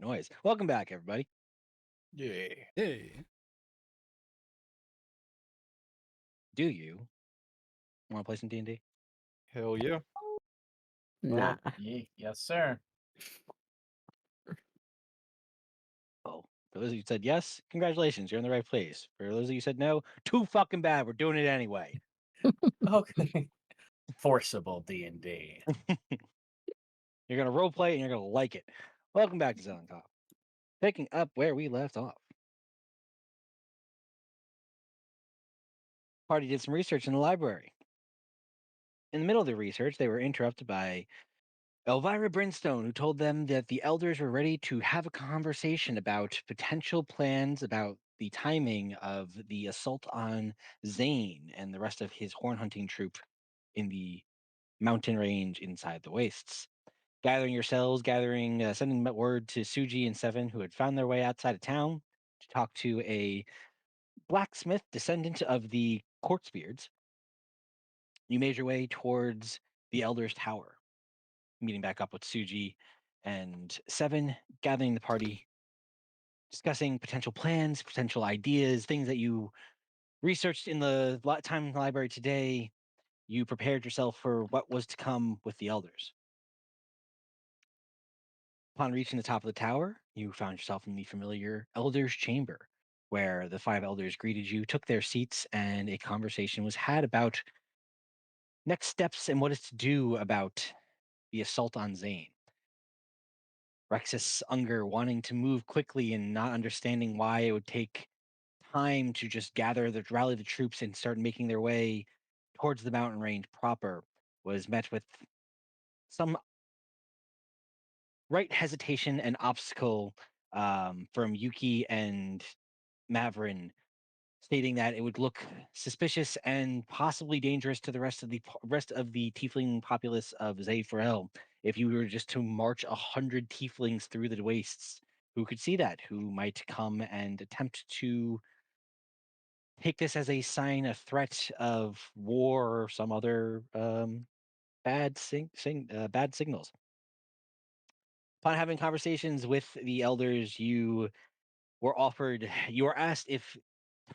noise. Welcome back, everybody. Yeah. Hey. Do you want to play some D&D? Hell yeah. Nah. Yes, sir. Oh, for those of you who said yes, congratulations, you're in the right place. For those of you who said no, too fucking bad. We're doing it anyway. Okay. Forcible D&D. You're gonna role play and you're gonna like it. Welcome back to Zelenkov. Picking up where we left off. Party did some research in the library. In the middle of the research, they were interrupted by Elvira Brimstone, who told them that the elders were ready to have a conversation about potential plans about the timing of the assault on Zane and the rest of his horn hunting troop in the mountain range inside the wastes. Gathering yourselves, sending word to Suji and Seven, who had found their way outside of town to talk to a blacksmith descendant of the Quartzbeards. You made your way towards the Elder's Tower, meeting back up with Suji and Seven, gathering the party, discussing potential plans, potential ideas, things that you researched in the time in the library today. You prepared yourself for what was to come with the elders. Upon reaching the top of the tower, you found yourself in the familiar elders' chamber, where the five elders greeted you, took their seats, and a conversation was had about next steps and what is to do about the assault on Zane. Rexus Unger wanting to move quickly and not understanding why it would take time to just rally the troops and start making their way towards the mountain range proper was met with some right hesitation and obstacle from Yuki and Mavrin, stating that it would look suspicious and possibly dangerous to the rest of the tiefling populace of Zayfrel if you were just to march 100 tieflings through the wastes. Who could see that? Who might come and attempt to take this as a sign, a threat of war or some other bad signals. Upon having conversations with the elders, you were asked if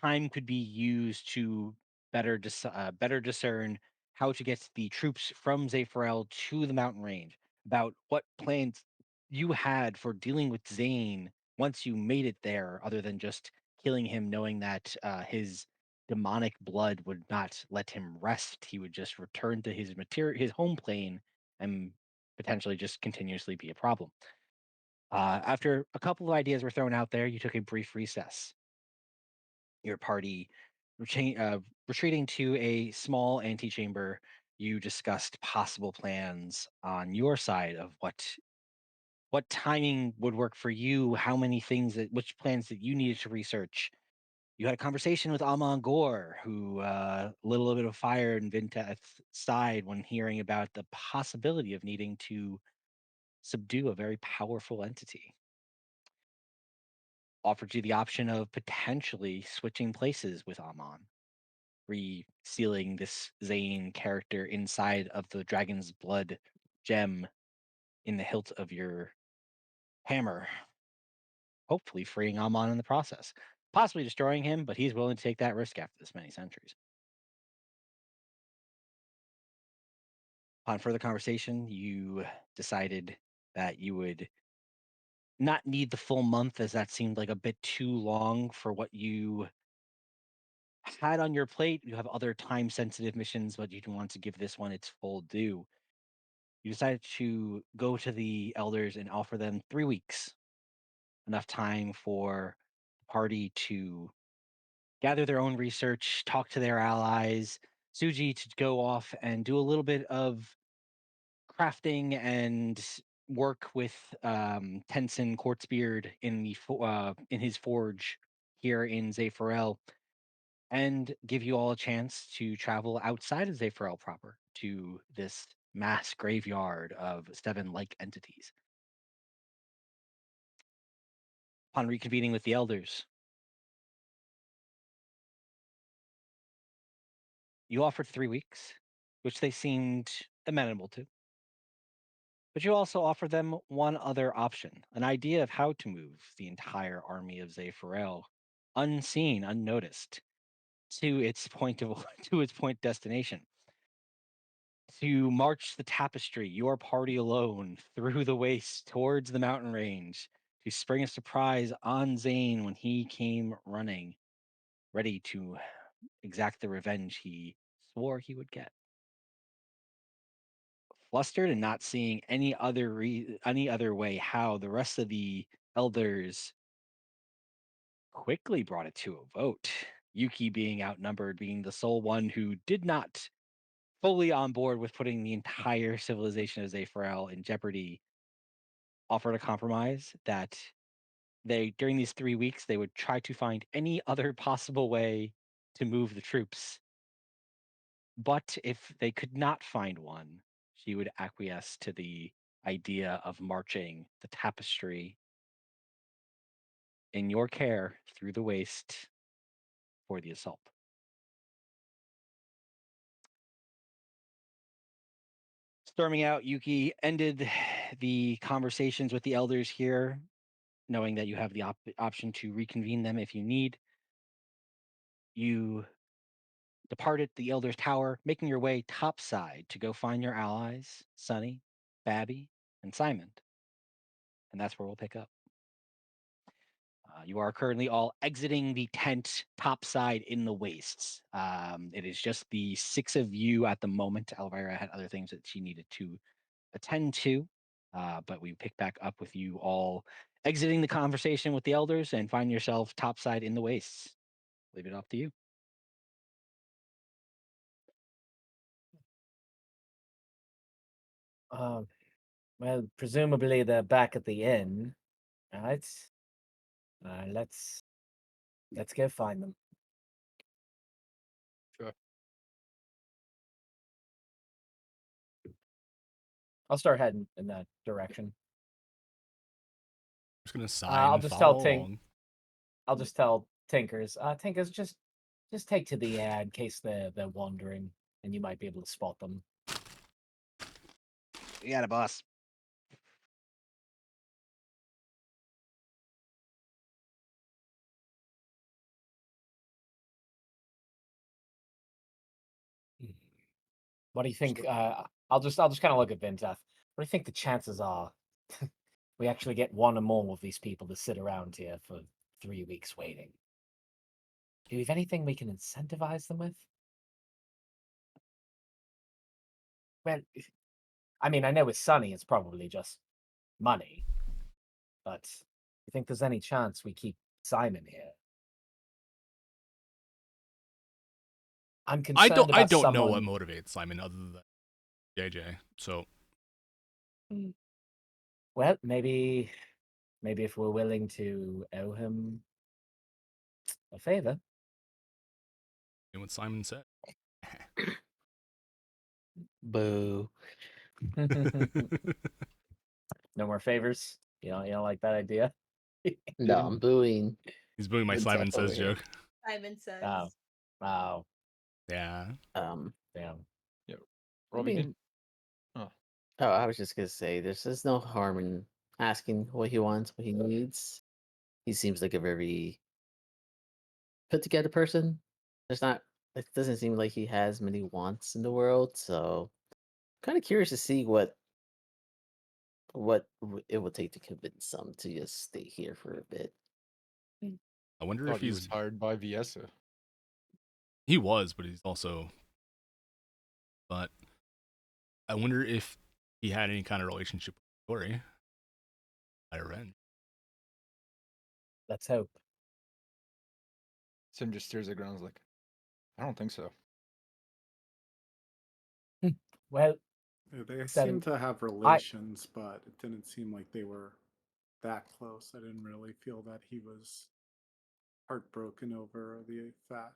time could be used to better discern how to get the troops from Zafarel to the mountain range, about what plans you had for dealing with Zane once you made it there, other than just killing him, knowing that his demonic blood would not let him rest. He would just return to his home plane, and potentially just continuously be a problem. After a couple of ideas were thrown out there, you took a brief recess. Your party retreating to a small antechamber, you discussed possible plans on your side of what timing would work for you, how many things which plans that you needed to research. You had a conversation with Amon Gore, who lit a little bit of fire in Vinteth's side when hearing about the possibility of needing to subdue a very powerful entity. Offered you the option of potentially switching places with Amon, resealing this Zane character inside of the dragon's blood gem in the hilt of your hammer, hopefully freeing Amon in the process, possibly destroying him, but he's willing to take that risk after this many centuries. Upon further conversation, you decided that you would not need the full month, as that seemed like a bit too long for what you had on your plate. You have other time sensitive missions, but you don't want to give this one its full due. You decided to go to the elders and offer them 3 weeks, enough time for the party to gather their own research, talk to their allies, Suji to go off and do a little bit of crafting and work with Tenson Quartzbeard in his forge here in Zayfarel, and give you all a chance to travel outside of Zayfarel proper to this mass graveyard of seven like entities. Upon reconvening with the elders, you offered 3 weeks, which they seemed amenable to. But you also offer them one other option, an idea of how to move the entire army of Zephyrael, unseen, unnoticed, to its point of to its point destination. To march the tapestry, your party alone, through the waste towards the mountain range, to spring a surprise on Zane when he came running, ready to exact the revenge he swore he would get. Flustered and not seeing any other way how the rest of the elders quickly brought it to a vote. Yuki being outnumbered, being the sole one who did not fully on board with putting the entire civilization of Zephyrael in jeopardy, offered a compromise that they during these 3 weeks they would try to find any other possible way to move the troops. But if they could not find one, she would acquiesce to the idea of marching the tapestry in your care through the waste for the assault. Storming out, Yuki ended the conversations with the elders here, knowing that you have the option to reconvene them if you need. You departed the Elder's Tower, making your way topside to go find your allies, Sunny, Babby, and Simon. And that's where we'll pick up. You are currently all exiting the tent topside in the wastes. It is just the six of you at the moment. Elvira had other things that she needed to attend to, but we pick back up with you all exiting the conversation with the elders and find yourself topside in the wastes. Leave it up to you. Um, well, presumably they're back at the inn, right? Let's go find them. Sure. I'll start heading in that direction. just gonna sigh I'll and just follow tell Tink. along. I'll just tell Tinkers. Tinkers, just take to the air in case they're wandering, and you might be able to spot them. You got it, boss. What do you think? I'll just kind of look at Vinteth. What do you think the chances are we actually get one or more of these people to sit around here for 3 weeks waiting? Do you have anything we can incentivize them with? Well, I mean, I know with Sunny it's probably just money, but you think there's any chance we keep Simon here? I'm I concerned I about don't know what someone. motivates Simon other than JJ. So Well, maybe if we're willing to owe him a favor. you know what Simon said. Boo. No more favors. You don't like that idea? No, I'm booing. He's doing my Good Simon stuff over says here. joke. Simon says. Oh, wow, Yeah. damn. Roll I mean, again. Oh, oh, I was just gonna say, there's no harm in asking what he wants, what he needs. He seems like a very put together person. There's not. It doesn't seem like he has many wants in the world. So, kind of curious to see it will take to convince some to just stay here for a bit. I wonder thought if he was hired by Viesa. he was, but he's also. But I wonder if he had any kind of relationship with Tori. I read. Let's hope. Sim just stares at the ground. Like, I don't think so. Well, Yeah, they Seven- seem to have relations, but it didn't seem like they were that close. I didn't really feel that he was heartbroken over the fact.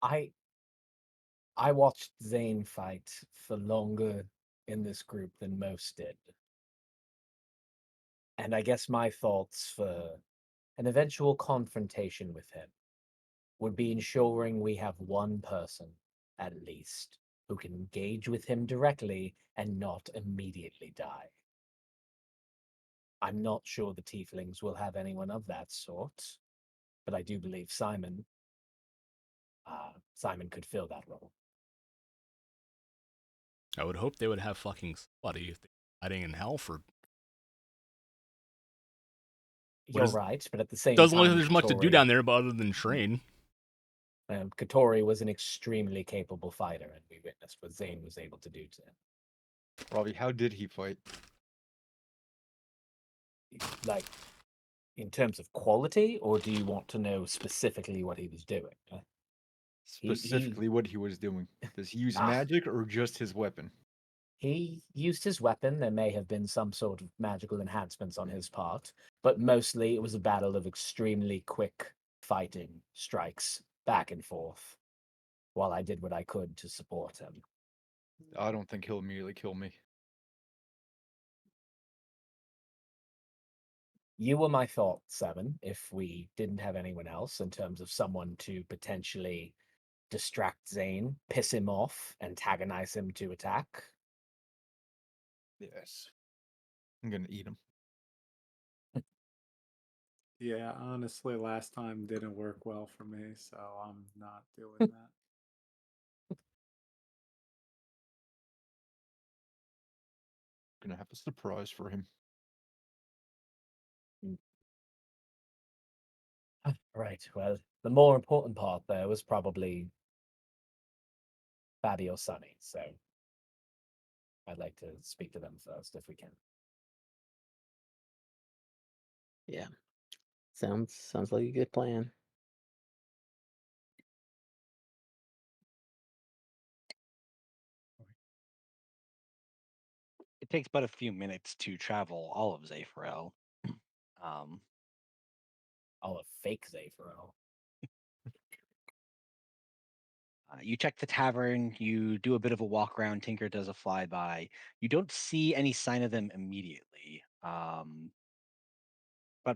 I watched Zane fight for longer in this group than most did. And I guess my thoughts for an eventual confrontation with him would be ensuring we have one person, at least, who can engage with him directly and not immediately die. I'm not sure the tieflings will have anyone of that sort, but I do believe Simon could fill that role. I would hope they would have fucking somebody if they're hiding in hell for. You're is- right, but at the same Doesn't look like time, there's much to do down there, but other than train. Katori was an extremely capable fighter, and we witnessed what Zane was able to do to him. Robbie, how did he fight? Like, in terms of quality, or do you want to know specifically what he was doing? Specifically, what he was doing. Does he use Ah. magic or just his weapon? He used his weapon. There may have been some sort of magical enhancements on his part, but mostly it was a battle of extremely quick fighting strikes back and forth while I did what I could to support him. I don't think he'll immediately kill me. You were my thought, Seven, if we didn't have anyone else in terms of someone to potentially distract Zane, piss him off, antagonize him to attack. Yes. I'm gonna eat him. Yeah, honestly, last time didn't work well for me, so I'm not doing that. Gonna have a surprise for him. Right. Well, the more important part there was probably Babby or Sunny, so I'd like to speak to them first if we can. Yeah. Sounds like a good plan. It takes but a few minutes to travel all of Zephrel. Um, Oh, a fake Zephyro. you check the tavern, you do a bit of a walk around, Tinker does a flyby. You don't see any sign of them immediately. About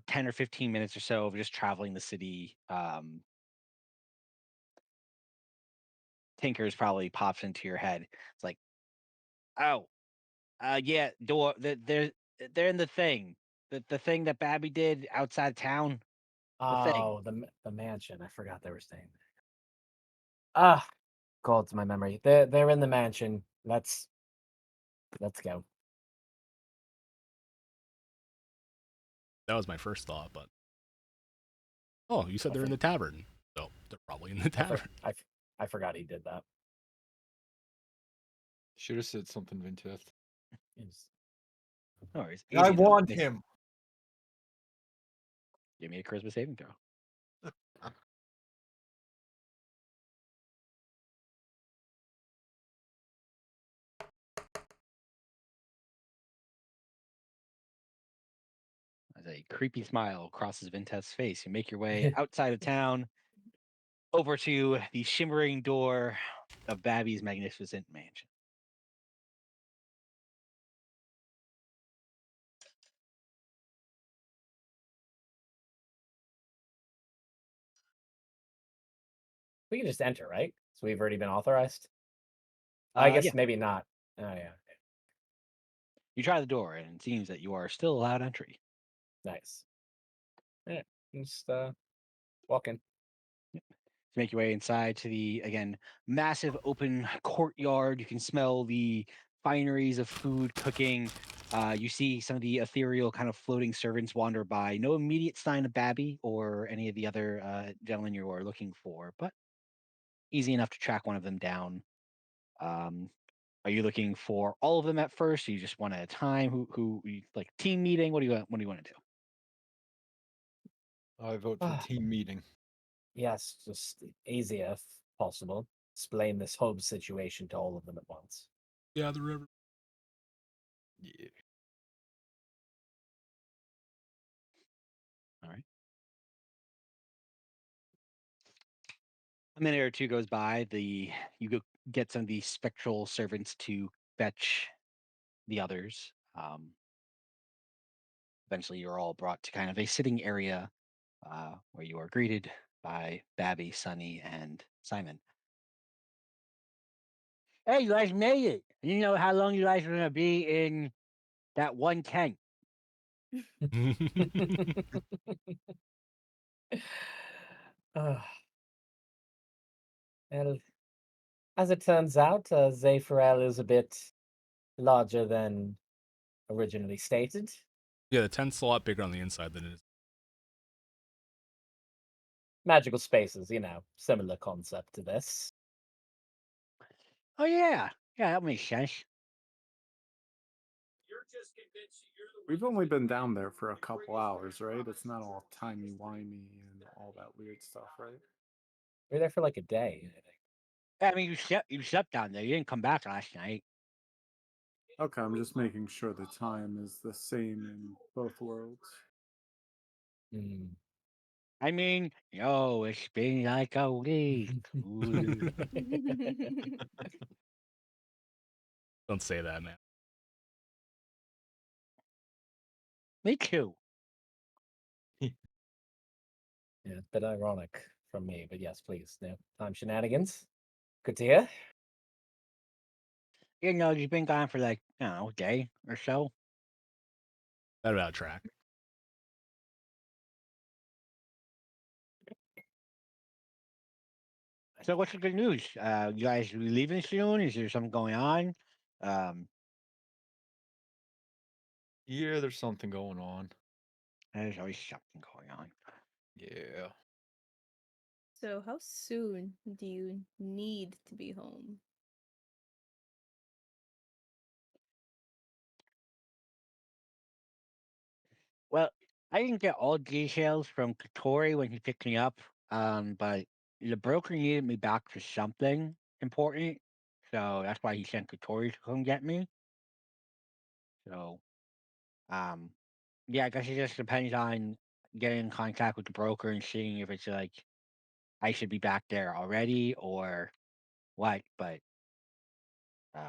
10 or 15 minutes or so of just traveling the city. Tinker's probably pops into your head. It's like, oh, yeah, door. They're in the thing. The thing that Babby did outside town. The thing. Oh, the mansion. I forgot they were staying there. Ah, God, to my memory. They're in the mansion. Let's go. That was my first thought, but oh, you said I they're in the think tavern, so they're probably in the I, for, tavern. I forgot he did that. Should have said something, Vinteth. It's- No worries. I Easy enough. want him. Give me a charisma saving throw. As a creepy smile crosses Vinteth's face, you make your way outside of town over to the shimmering door of Babby's magnificent mansion. we can just enter, right? So we've already been authorized. I Yeah, guess maybe not. Oh yeah, you try the door, and it seems that you are still allowed entry. nice. Yeah, just walk in. To make your way inside to the again massive open courtyard. You can smell the fineries of food cooking. You see some of the ethereal kind of floating servants wander by. No immediate sign of Babby or any of the other gentlemen you are looking for, but easy enough to track one of them down. Um, are you looking for all of them at first? Or you just one at a time? Like team meeting? What do you want to do? I vote for team meeting. Yes, just easier if possible. Explain this whole situation to all of them at once. Yeah, the river. Yeah. All right. A minute or two goes by. You go get some of the spectral servants to fetch the others. Eventually, you're all brought to kind of a sitting area where you are greeted by Babby, Sunny, and Simon. Hey, you guys made it. I didn't know how long you guys were gonna be in that one tent. Ah, well, as it turns out, Zephyr is a bit larger than originally stated. Yeah, the tent's a lot bigger on the inside than it is. Magical spaces, similar concept to this. Oh yeah, yeah, that makes sense. We've only been down there for a couple hours, right? It's not all timey-wimey and all that weird stuff, right? We were there for like a day, I think. I mean, you slept down there. You didn't come back last night. Okay, I'm just making sure the time is the same in both worlds. Hmm. I mean, yo, it's been like a week. Ooh. Don't say that, man. Me too. Yeah, a bit ironic from me, but yes, please. No time shenanigans. Good to hear. You know, you've been gone for like, I don't know, a day or so. That about track. So what's the good news? You guys leaving soon? Is there something going on? Um, Yeah, there's something going on. there's always something going on. Yeah. So, how soon do you need to be home? Well, I didn't get all details from Katori when he picked me up, but the broker needed me back for something important, so that's why he sent Katori to come get me. So, um, yeah, I guess it just depends on getting in contact with the broker and seeing if it's like I should be back there already or what. But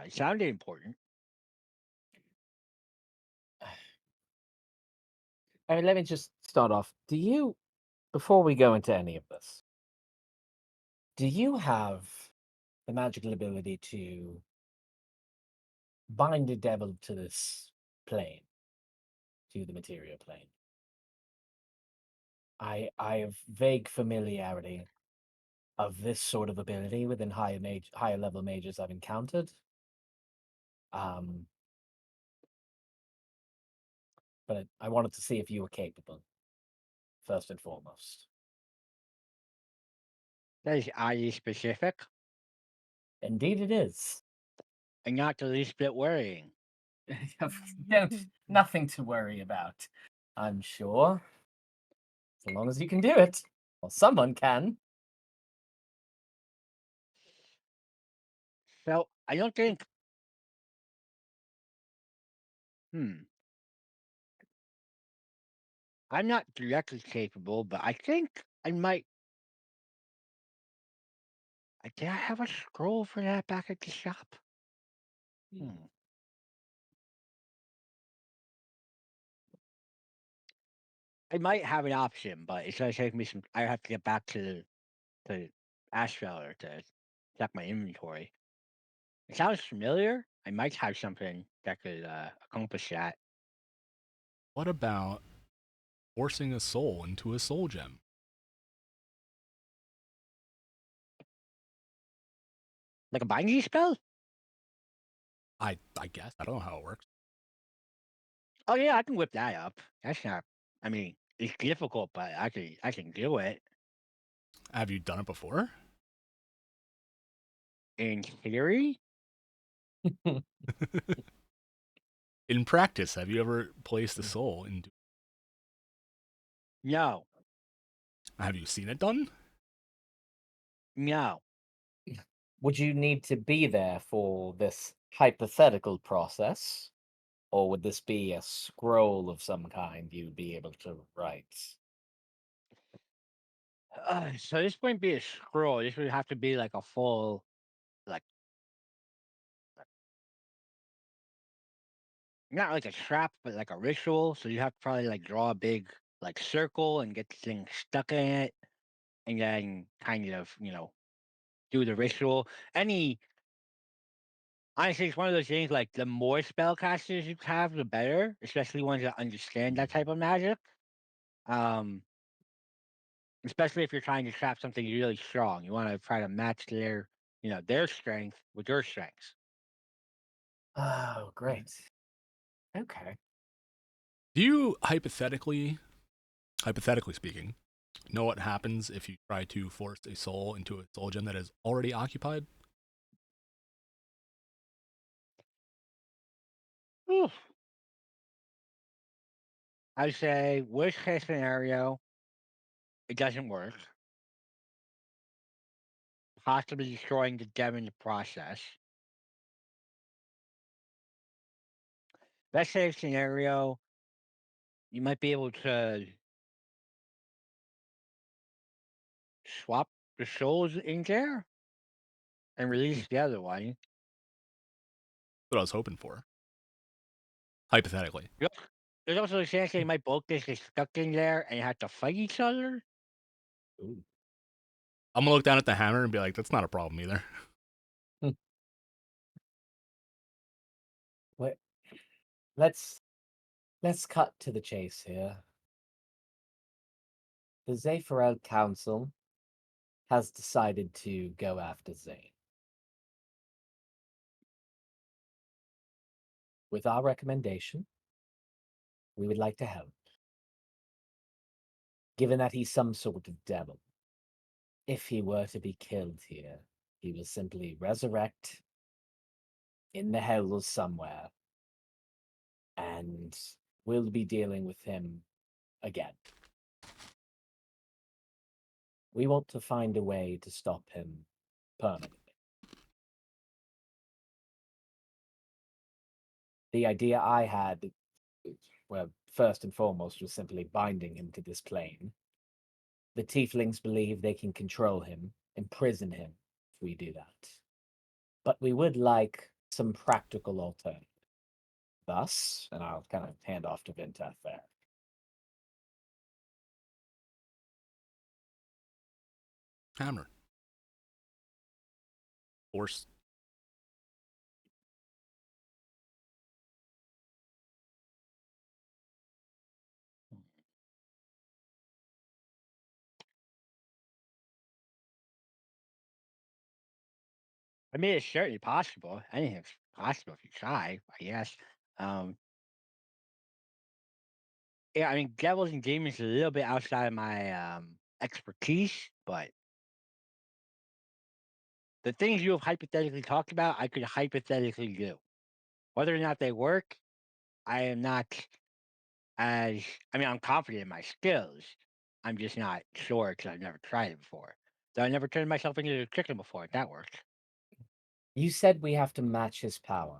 it sounded important. I mean, let me just start off. Before we go into any of this, do you have the magical ability to bind a devil to this plane, to the material plane? I have vague familiarity of this sort of ability within higher level mages I've encountered. Um, but I wanted to see if you were capable, first and foremost. That is oddly specific Indeed, it is. and not the least bit worrying. Don't nothing to worry about. I'm sure, so long as you can do it, or someone can. So I don't think. Hmm. I'm not directly capable, but I think I might. Did I have a scroll for that back at the shop? Hmm. I might have an option, but it's gonna take me some. I have to get back to Ashfeller to check my inventory. It sounds familiar. I might have something that could accomplish that. What about forcing a soul into a soul gem? Like a binding spell? I guess. I don't know how it works. Oh yeah, I can whip that up. That's not. I mean, it's difficult, but I can do it. Have you done it before? In theory, In practice, have you ever placed a soul into? no, Have you seen it done? no. Would you need to be there for this hypothetical process, or would this be a scroll of some kind you'd be able to write? So this wouldn't be a scroll. This would have to be like a full, like not like a trap, but like a ritual. So you have to probably like draw a big like circle and get the thing stuck in it, and then kind of do the ritual. Any Honestly, it's one of those things, like, the more spellcasters you have, the better, especially ones that understand that type of magic. Um, especially if you're trying to trap something really strong. You wanna try to match their strength with your strengths. Oh, great. Okay. Do you hypothetically speaking, know what happens if you try to force a soul into a soul gem that is already occupied? Whew. I say worst case scenario, it doesn't work, possibly destroying the gem in the process. Best case scenario, you might be able to swap the souls in there and release the other one. What I was hoping for. Hypothetically. Yep. There's also a chance they might both just get stuck in there and have to fight each other. Ooh. I'm gonna look down at the hammer and be like, that's not a problem either. Wait, let's cut to the chase here. The Zephyr Council has decided to go after Zane. With our recommendation, we would like to help. Given that he's some sort of devil, if he were to be killed here, he will simply resurrect in the hells somewhere, and we'll be dealing with him again. We want to find a way to stop him permanently. The idea I had, well, first and foremost, was simply binding him to this plane. The tieflings believe they can control him, imprison him if we do that. But we would like some practical alternative. Thus, and I'll kind of hand off to Vinteth there. Hammer. Force. I mean, it's certainly possible. Anything's possible if you try, I guess. Um, yeah, I mean, devils and demons is a little bit outside of my expertise, but the things you have hypothetically talked about, I could hypothetically do. Whether or not they work, I am not as. I mean, I'm confident in my skills. I'm just not sure because I've never tried it before. So I never turned myself into a chicken before. That worked. You said we have to match his power.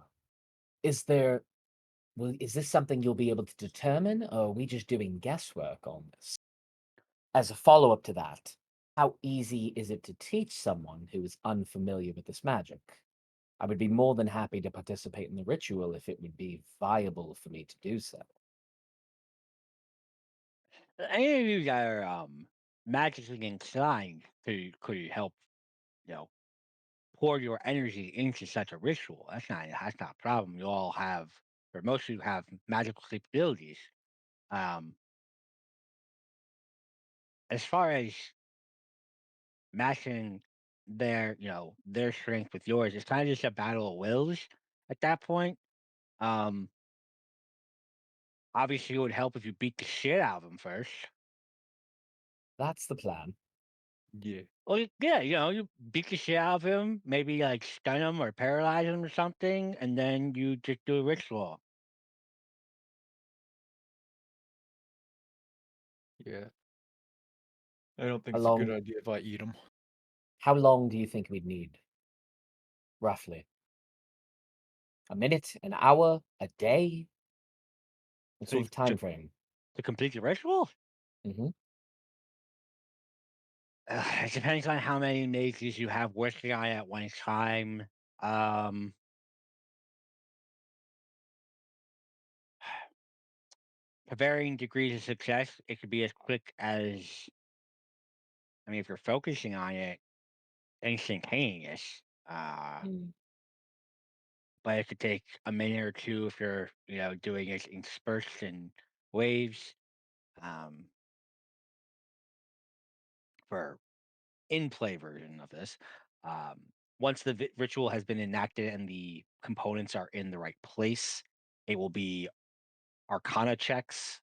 Is there is this something you'll be able to determine, or are we just doing guesswork on this? As a follow-up to that, how easy is it to teach someone who is unfamiliar with this magic? I would be more than happy to participate in the ritual if it would be viable for me to do so. Any of you that are magically inclined could help, you know, pour your energy into such a ritual. That's not a problem. You all have, or most of you have magical capabilities. Um, as far as matching their strength with yours, it's kind of just a battle of wills at that point. Um, obviously, it would help if you beat the shit out of them first. That's the plan. Yeah. Well, yeah, you beat the shit out of him, maybe like stun him or paralyze him or something, and then you just do a ritual. Yeah. I don't think How it's a good long idea if I eat them. how long do you think we'd need? Roughly. A minute, an hour, a day? What sort Think of time frame? To complete the ritual? Hmm. It depends on how many mages you have working on it at one time. Um, to varying degrees of success, it could be as quick as, I mean, if you're focusing on it, instantaneous. but it could take a minute or two if you're, doing it in spurts and waves. Um, for in-play version of this, um, once the ritual has been enacted and the components are in the right place, it will be Arcana checks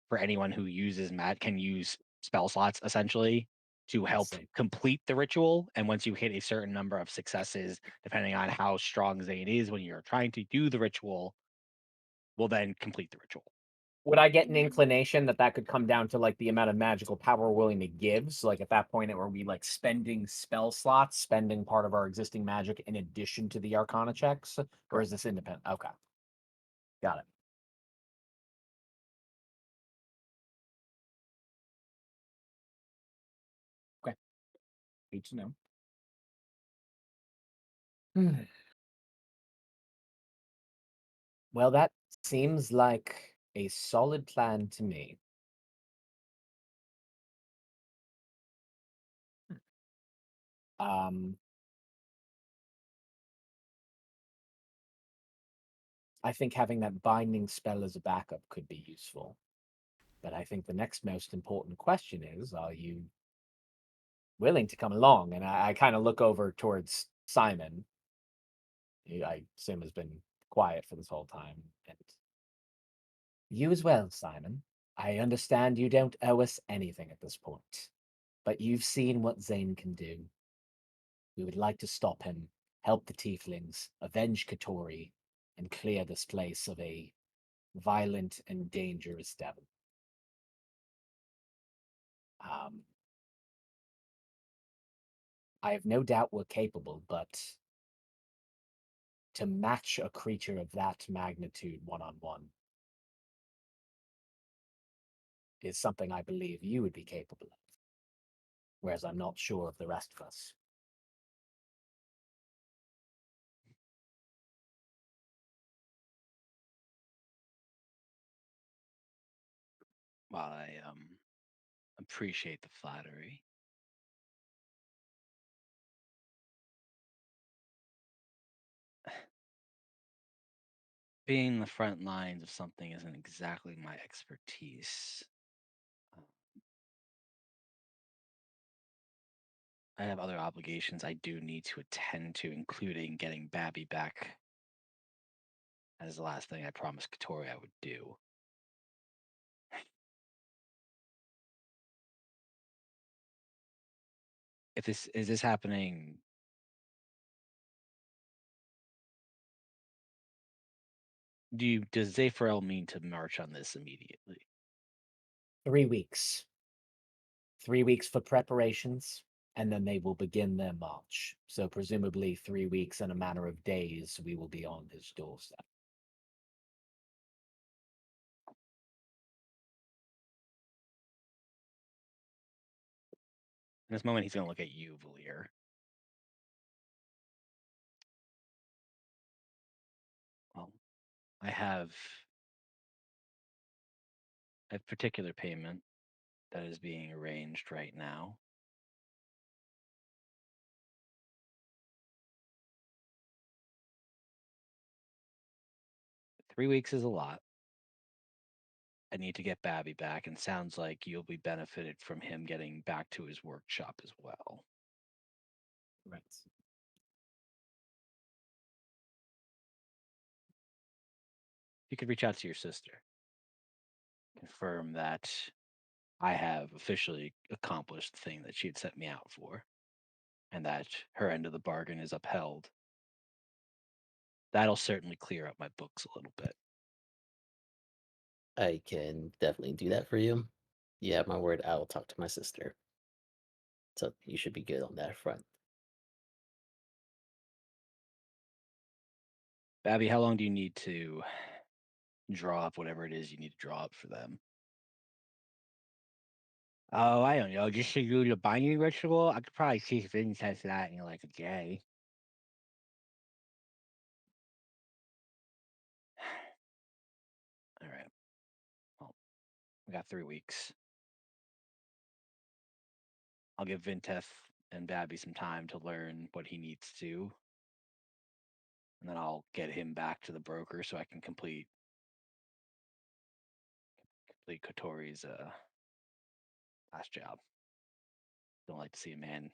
for anyone who uses can use spell slots essentially to I help see. complete the ritual. And once you hit a certain number of successes, depending on how strong Zane is when you're trying to do the ritual, will then complete the ritual. Would I get an inclination that that could come down to like the amount of magical power we're willing to give? So like at that point, are we like spending spell slots, spending part of our existing magic in addition to the Arcana checks, or is this independent? Okay, got it. Okay, good to know. Well, that seems like a solid plan to me. Um, I think having that binding spell as a backup could be useful. But I think the next most important question is, are you willing to come along? And I kind of look over towards Simon, who I assume has been quiet for this whole time. And you as well, Simon. I understand you don't owe us anything at this point, but you've seen what Zane can do. We would like to stop him, help the tieflings, avenge Katori, and clear this place of a violent and dangerous devil. Um, I have no doubt we're capable, but to match a creature of that magnitude one-on-one is something I believe you would be capable of, whereas I'm not sure of the rest of us. While I appreciate the flattery, being the front lines of something isn't exactly my expertise. Um, I have other obligations I do need to attend to, including getting Babby back. That is the last thing I promised Katori I would do. If this is this happening, does Zephyr mean to march on this immediately? 3 weeks. 3 weeks for preparations, and then they will begin their march. So presumably 3 weeks in a matter of days, we will be on his doorstep. In this moment, he's going to look at you, Valier. Well, I have a particular payment that is being arranged right now. Three weeks is a lot. I need to get Babby back, and sounds like you'll be benefited from him getting back to his workshop as well. Right. You could reach out to your sister, confirm that I have officially accomplished the thing that she had set me out for, and that her end of the bargain is upheld. That'll certainly clear up my books a little bit. I can definitely do that for you. You have my word. I will talk to my sister. So you should be good on that front. Babby, how long do you need to draw up whatever it is you need to draw up for them? Oh, I don't know. Just to do the binding ritual, I could probably see if incense that in like a day. All right. Well, we got 3 weeks. I'll give Vinteth and Babby some time to learn what he needs to. and then I'll get him back to the broker so I can complete Kotori's last job. Don't like to see a man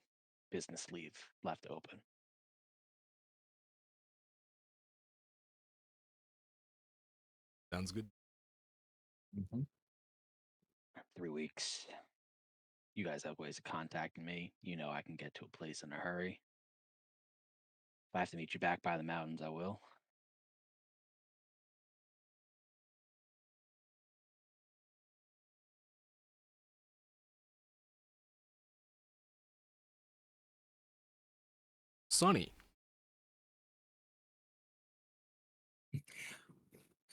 business leave left open. Sounds good. 3 weeks. You guys have ways of contacting me. You know I can get to a place in a hurry. If I have to meet you back by the mountains, I will. Sonny,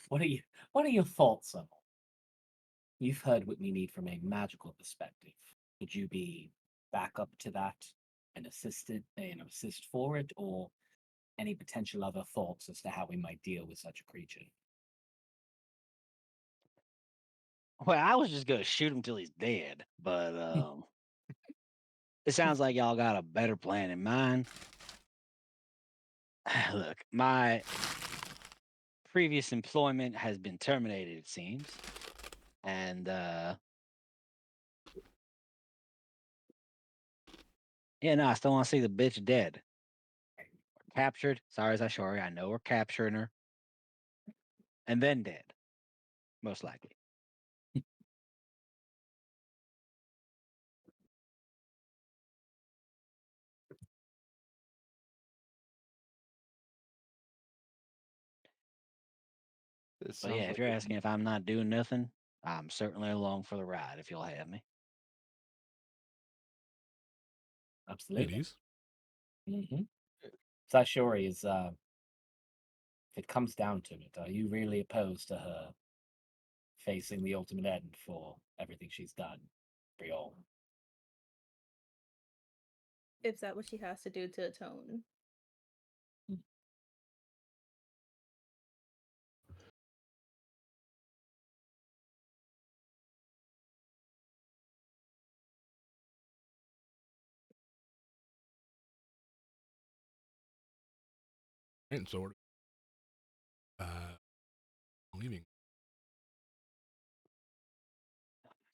What are your thoughts on all? You've heard what we need from a magical perspective. Would you be back up to that and assist for it, or any potential other thoughts as to how we might deal with such a creature? Well, I was just gonna shoot him till he's dead, but it sounds like y'all got a better plan in mind. Look, my previous employment has been terminated, it seems, and yeah, no, I still want to see the bitch dead, captured. Sorry, as I sorry, I know we're capturing her, and then dead, most likely. It But sounds yeah, if like you're asking if I'm not doing nothing, I'm certainly along for the ride if you'll have me. Absolutely. ladies. Mm-hmm. Sashori is, if it comes down to it, are you really opposed to her facing the ultimate end for everything she's done for y'all? Is that what she has to do to atone? And sort of. Leaving.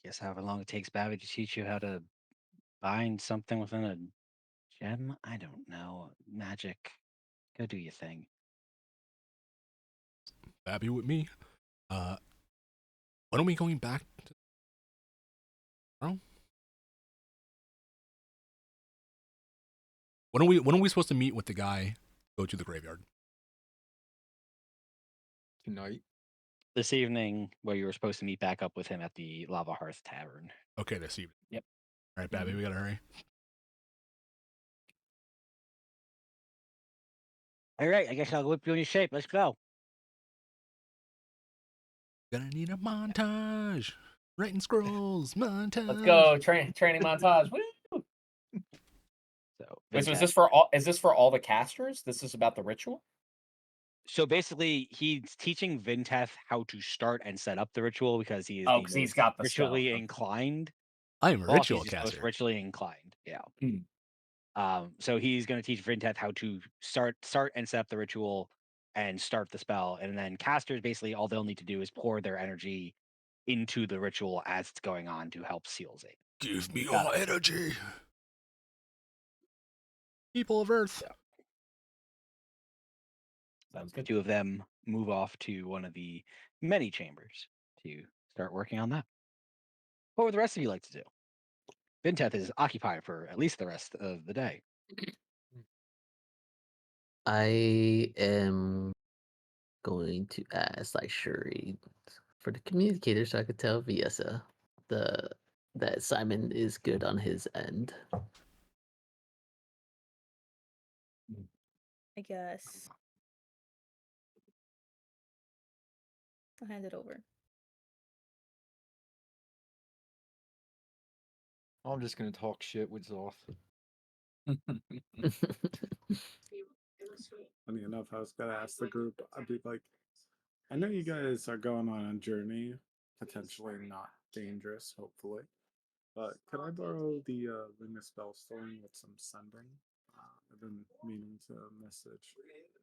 Guess however long it takes Babby to teach you how to bind something within a gem? I don't know. Magic. Go do your thing. Happy with me. When are we going back to tomorrow? When are we supposed to meet with the guy? Go to the graveyard. tonight. This evening, where you were supposed to meet back up with him at the Lava Hearth Tavern. Okay, this evening. Yep. All right, Babby, we gotta hurry. All right, I guess I'll whip you in your shape. Let's go. Gonna need a montage. Writing scrolls. Montage. Let's go, training montage. Woo! So, Wait, so is Vintech. this for all? Is this for all the casters? This is about the ritual. So basically, he's teaching Vinteth how to start and set up the ritual because he is Oh, the because he's most got the ritually spell. inclined. I am a Well, ritual he's just most caster. ritually inclined. Yeah. Hmm. So he's going to teach Vinteth how to start and set up the ritual and start the spell, and then casters basically all they'll need to do is pour their energy into the ritual as it's going on to help seals it. Give me Got all energy. People of Earth. Sounds The good. two of them move off to one of the many chambers to start working on that. What would the rest of you like to do? Vinteth is occupied for at least the rest of the day. I am going to ask like Shuri for the communicator so I could tell Viesa that Simon is good on his end. I guess. I'll hand it over. I'm just gonna talk shit with Zoth. Funny enough, I was gonna ask the group. I'd be like, I know you guys are going on a journey, potentially not dangerous, hopefully. But could I borrow the Ring of Spellstone with some sending? been meaning to message.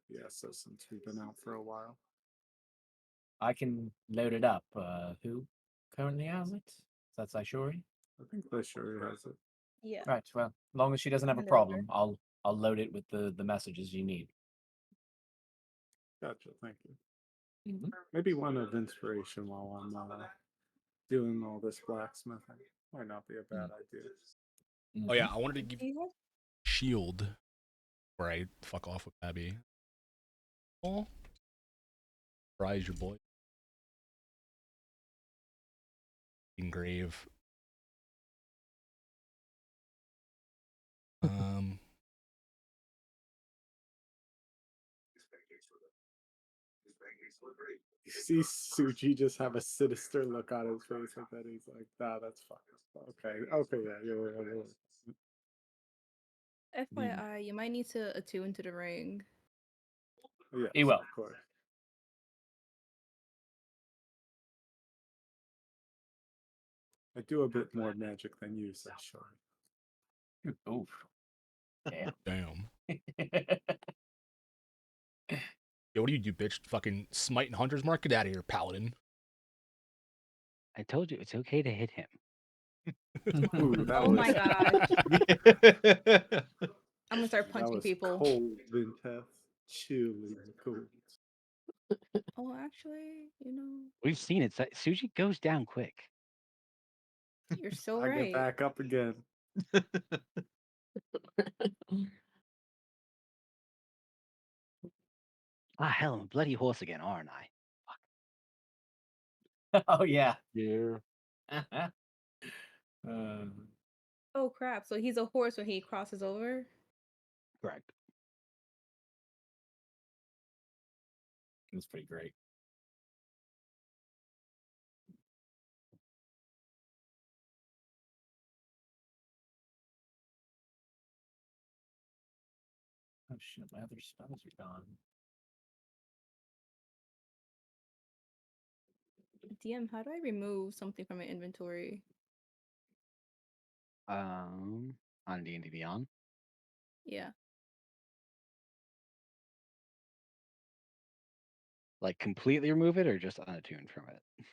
Yeah, so since we've been out for a while. I can load it up. Who currently has it? That's Aishori. I think the sure has it. Yeah. Right. Well, as long as she doesn't have a Hand it over. problem, I'll load it with the messages you need. Gotcha, thank you. Mhm. Maybe one of inspiration while I'm doing all this blacksmithing. Might not be a bad idea. Oh yeah, I wanted to Do give you have shield where I fuck off with Abby. Oh, rise your boy. Engrave. Um, You see Suji just have a sinister look on his face like that. He's like, nah, that's fucking okay. Okay, yeah. FYI, you might need to attune to the ring. Yes, He will. of course. I do a bit more magic than you, so sure. Oof. Damn. damn. Yo, what do you do, bitch? Fucking smite and hunter's mark? Get out of here, paladin. I told you it's okay to hit him. Ooh, that Oh was my gosh. I'm gonna start that punching was people. cold, Vinteth. Chilly cold. Oh, actually, you know, We've seen it. Suji goes down quick. you're so I get right. back up again. Ah, hell, I'm a bloody horse again, aren't I? Oh yeah. Yeah. Oh crap! So he's a horse when he crosses over. Correct. It's pretty great. Oh shit! My other spells are gone. DM, how do I remove something from my inventory? On D&D Beyond. Yeah. Like completely remove it or just unattuned from it?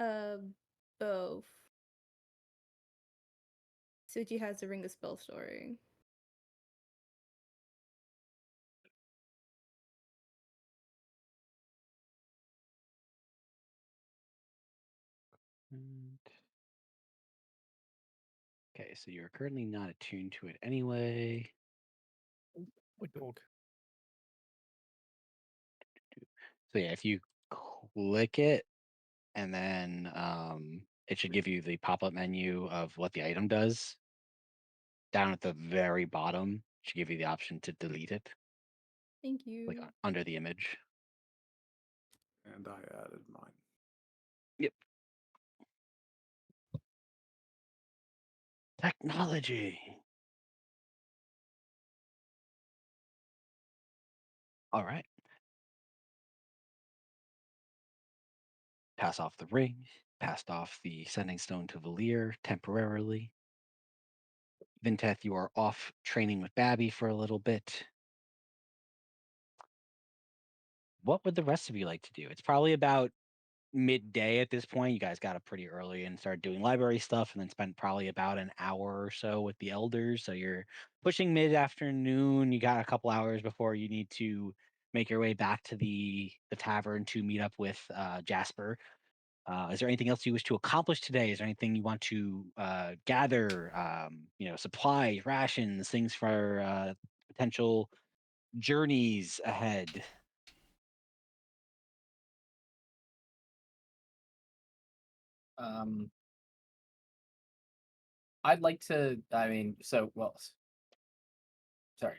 Uh, both. Suji has the ring of spell storing. Okay, so you're currently not attuned to it anyway. My dog. So yeah, if you click it and then it should give you the pop-up menu of what the item does. Down at the very bottom, it should give you the option to delete it, Thank you. like under the image. And I added mine. Yep. Technology. All right. Pass off the ring. Passed off the sending stone to Valir temporarily. Vinteth, you are off training with Babby for a little bit. What would the rest of you like to do? It's probably about midday at this point. You guys got up pretty early and started doing library stuff, and then spent probably about an hour or so with the elders. So you're pushing mid-afternoon. You got a couple hours before you need to make your way back to the tavern to meet up with Jasper. Is there anything else you wish to accomplish today? Is there anything you want to gather? Supplies, rations, things for potential journeys ahead. I'd like to. I mean, sorry,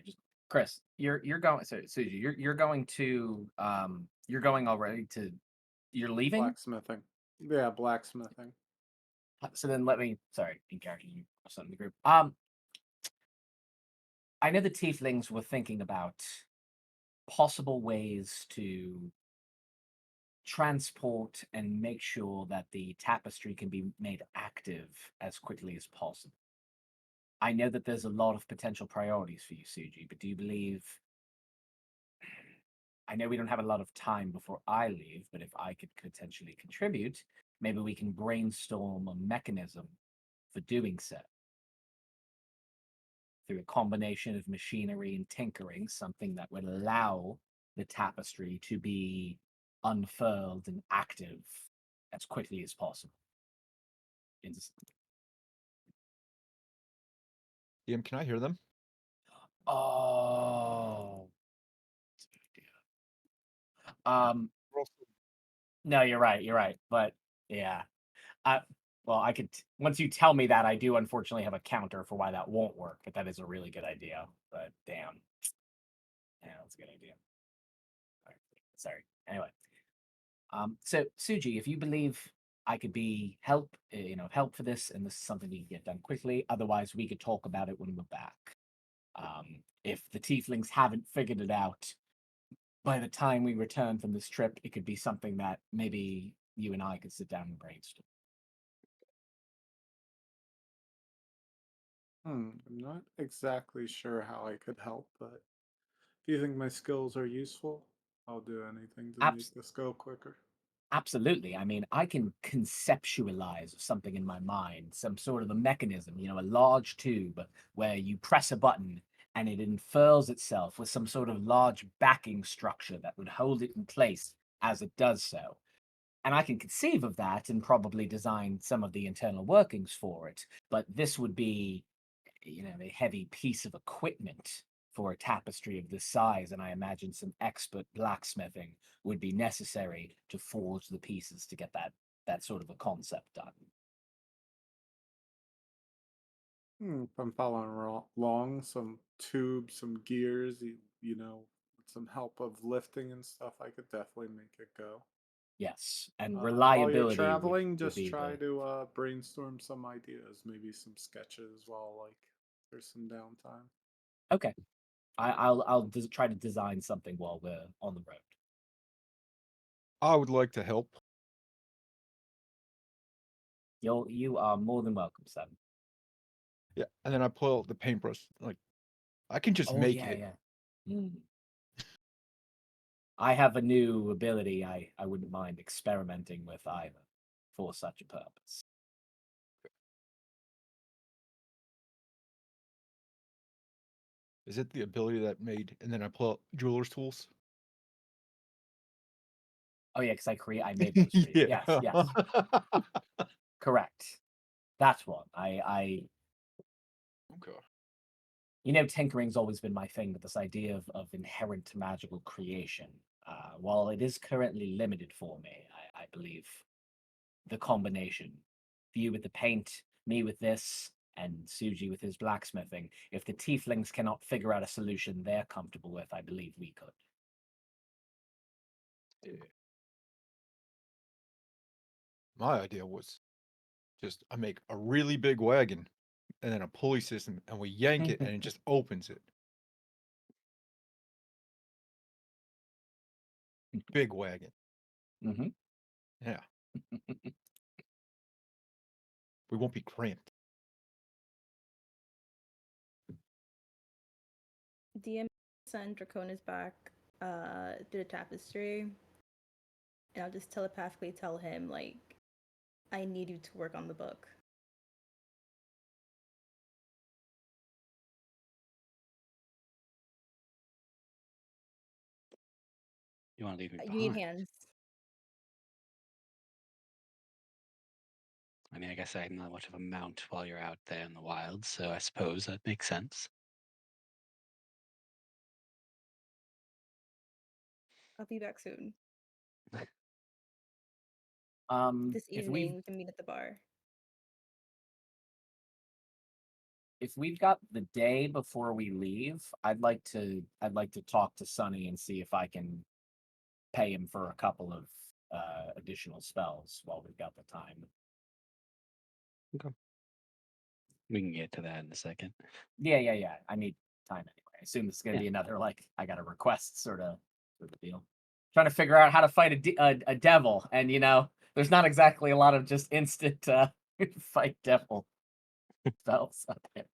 just Chris. You're going. So Suji, you're going to. You're going already to. You're leaving. Blacksmithing. Yeah, blacksmithing. So then let me. Sorry, in character, you something in the group. I know the tieflings were thinking about possible ways to transport and make sure that the tapestry can be made active as quickly as possible. I know that there's a lot of potential priorities for you, Suji, but do you believe? I know we don't have a lot of time before I leave, but if I could potentially contribute, maybe we can brainstorm a mechanism for doing so through a combination of machinery and tinkering, something that would allow the tapestry to be unfurled and active as quickly as possible. DM, can I hear them? Oh. No, you're right. You're right. But yeah, well, I could once you tell me that, I do unfortunately have a counter for why that won't work. But that is a really good idea. But damn, yeah, that's a good idea. All right, sorry. Anyway, so Suji, if you believe I could be help, help for this, and this is something we can get done quickly. Otherwise, we could talk about it when we're back. If the tieflings haven't figured it out by the time we return from this trip, it could be something that maybe you and I could sit down and brainstorm. I'm not exactly sure how I could help, but if you think my skills are useful, I'll do anything to make this go quicker. Absolutely. I mean, I can conceptualize something in my mind, some sort of a mechanism, a large tube where you press a button and it unfurls itself with some sort of large backing structure that would hold it in place as it does so. And I can conceive of that and probably design some of the internal workings for it. But this would be, a heavy piece of equipment for a tapestry of this size, and I imagine some expert blacksmithing would be necessary to forge the pieces to get that sort of a concept done. If I'm following along, some tubes, some gears, with some help of lifting and stuff, I could definitely make it go. Yes, and While you're reliability traveling, would just be try the to brainstorm some ideas, maybe some sketches while there's some downtime. okay. I'll try to design something while we're on the road. I would like to help. You are more than welcome, son. Yeah, and then I pull out the paintbrush. Like, I can just Oh make yeah, it. yeah. I have a new ability I wouldn't mind experimenting with either for such a purpose. Is it the ability that made? And then I pull out jeweler's tools. Oh yeah, because I made those for you. Yeah. Yes, yes. Correct. That's one. I Okay. tinkering's always been my thing, but this idea of inherent magical creation, while it is currently limited for me, I believe the combination, you with the paint, me with this, and Suji with his blacksmithing, if the tieflings cannot figure out a solution they're comfortable with, I believe we could. Yeah. My idea was just I make a really big wagon and then a pulley system and we yank it and it just opens it. Big wagon. Mm-hmm. Yeah. We won't be cramped. DM send Dracona's back to the tapestry, and I'll just telepathically tell him, like, I need you to work on the book. You want to leave me You need behind? hands. I mean, I guess I'm not much of a mount while you're out there in the wild, so I suppose that makes sense. I'll be back soon. This If evening we can meet at the bar. we've got the day before we leave, I'd like to talk to Sonny and see if I can pay him for a couple of additional spells while we've got the time. Okay. We can get to that in a second. Yeah. I need time anyway. I assume this is gonna Yeah. be another I got a request sort of deal. Trying to figure out how to fight a devil, and there's not exactly a lot of just instant fight devil spells out there.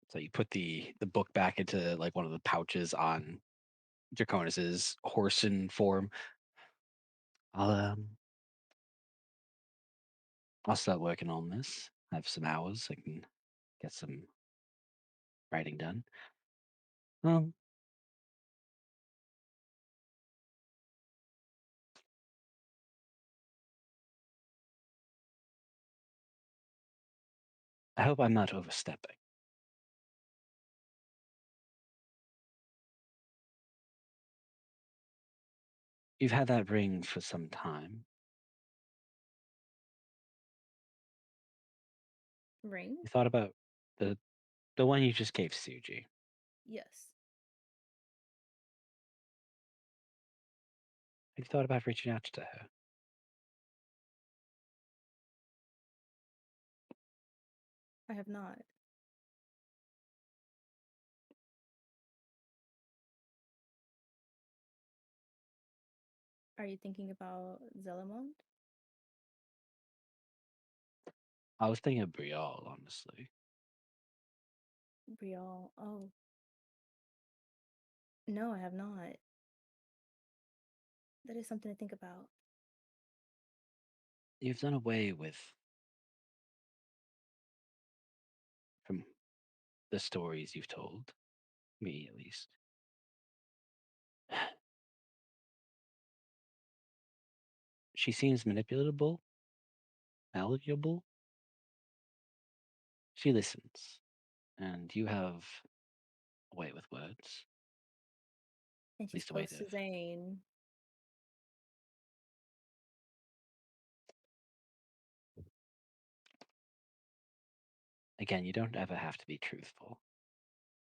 So you put the book back into like one of the pouches on Draconis's horse in form. I'll start working on this. I have some hours. I can get some writing done. Um, I hope I'm not overstepping. You've had that ring for some time. Ring? You thought about the one you just gave Suji. Yes. Have you thought about reaching out to her? I have not. Are you thinking about Zelemond? I was thinking of Brielle, honestly. Brielle? Oh. No, I have not. That is something to think about. You've done away with, from the stories you've told me at least. She seems manipulatable, malleable. She listens, and you have a way with words. And At she's least a way close to. to Zane. Again, you don't ever have to be truthful.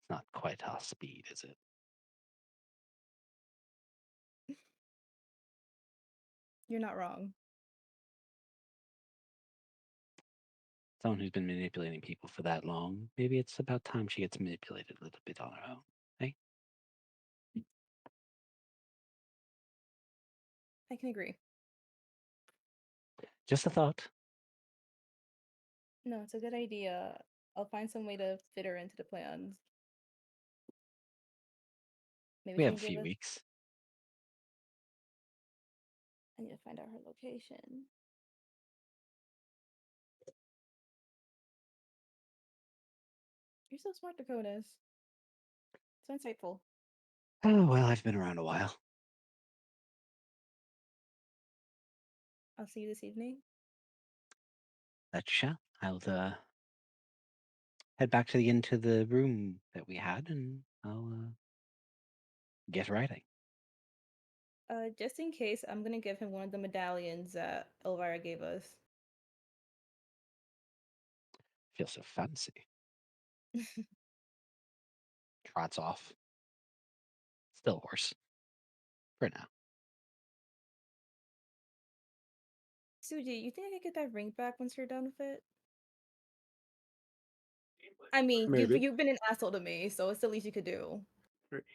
It's not quite our speed, is it? You're not wrong. Someone who's been manipulating people for that long, maybe it's about time she gets manipulated a little bit on her own. Hey, I can agree. just a thought. No, it's a good idea. I'll find some way to fit her into the plans. Maybe We she have can a give few us. weeks. I need to find out her location. You're so smart, Dakotas. So insightful. Oh well, I've been around a while. I'll see you this evening. That you shall. I'll head back into the room that we had, and I'll get writing. Just in case, I'm gonna give him one of the medallions that Elvira gave us. Feel so fancy. Trots off. Still horse. For now. Suji, you think I could get that ring back once you're done with it? I mean, Maybe. you've been an asshole to me, so it's the least you could do.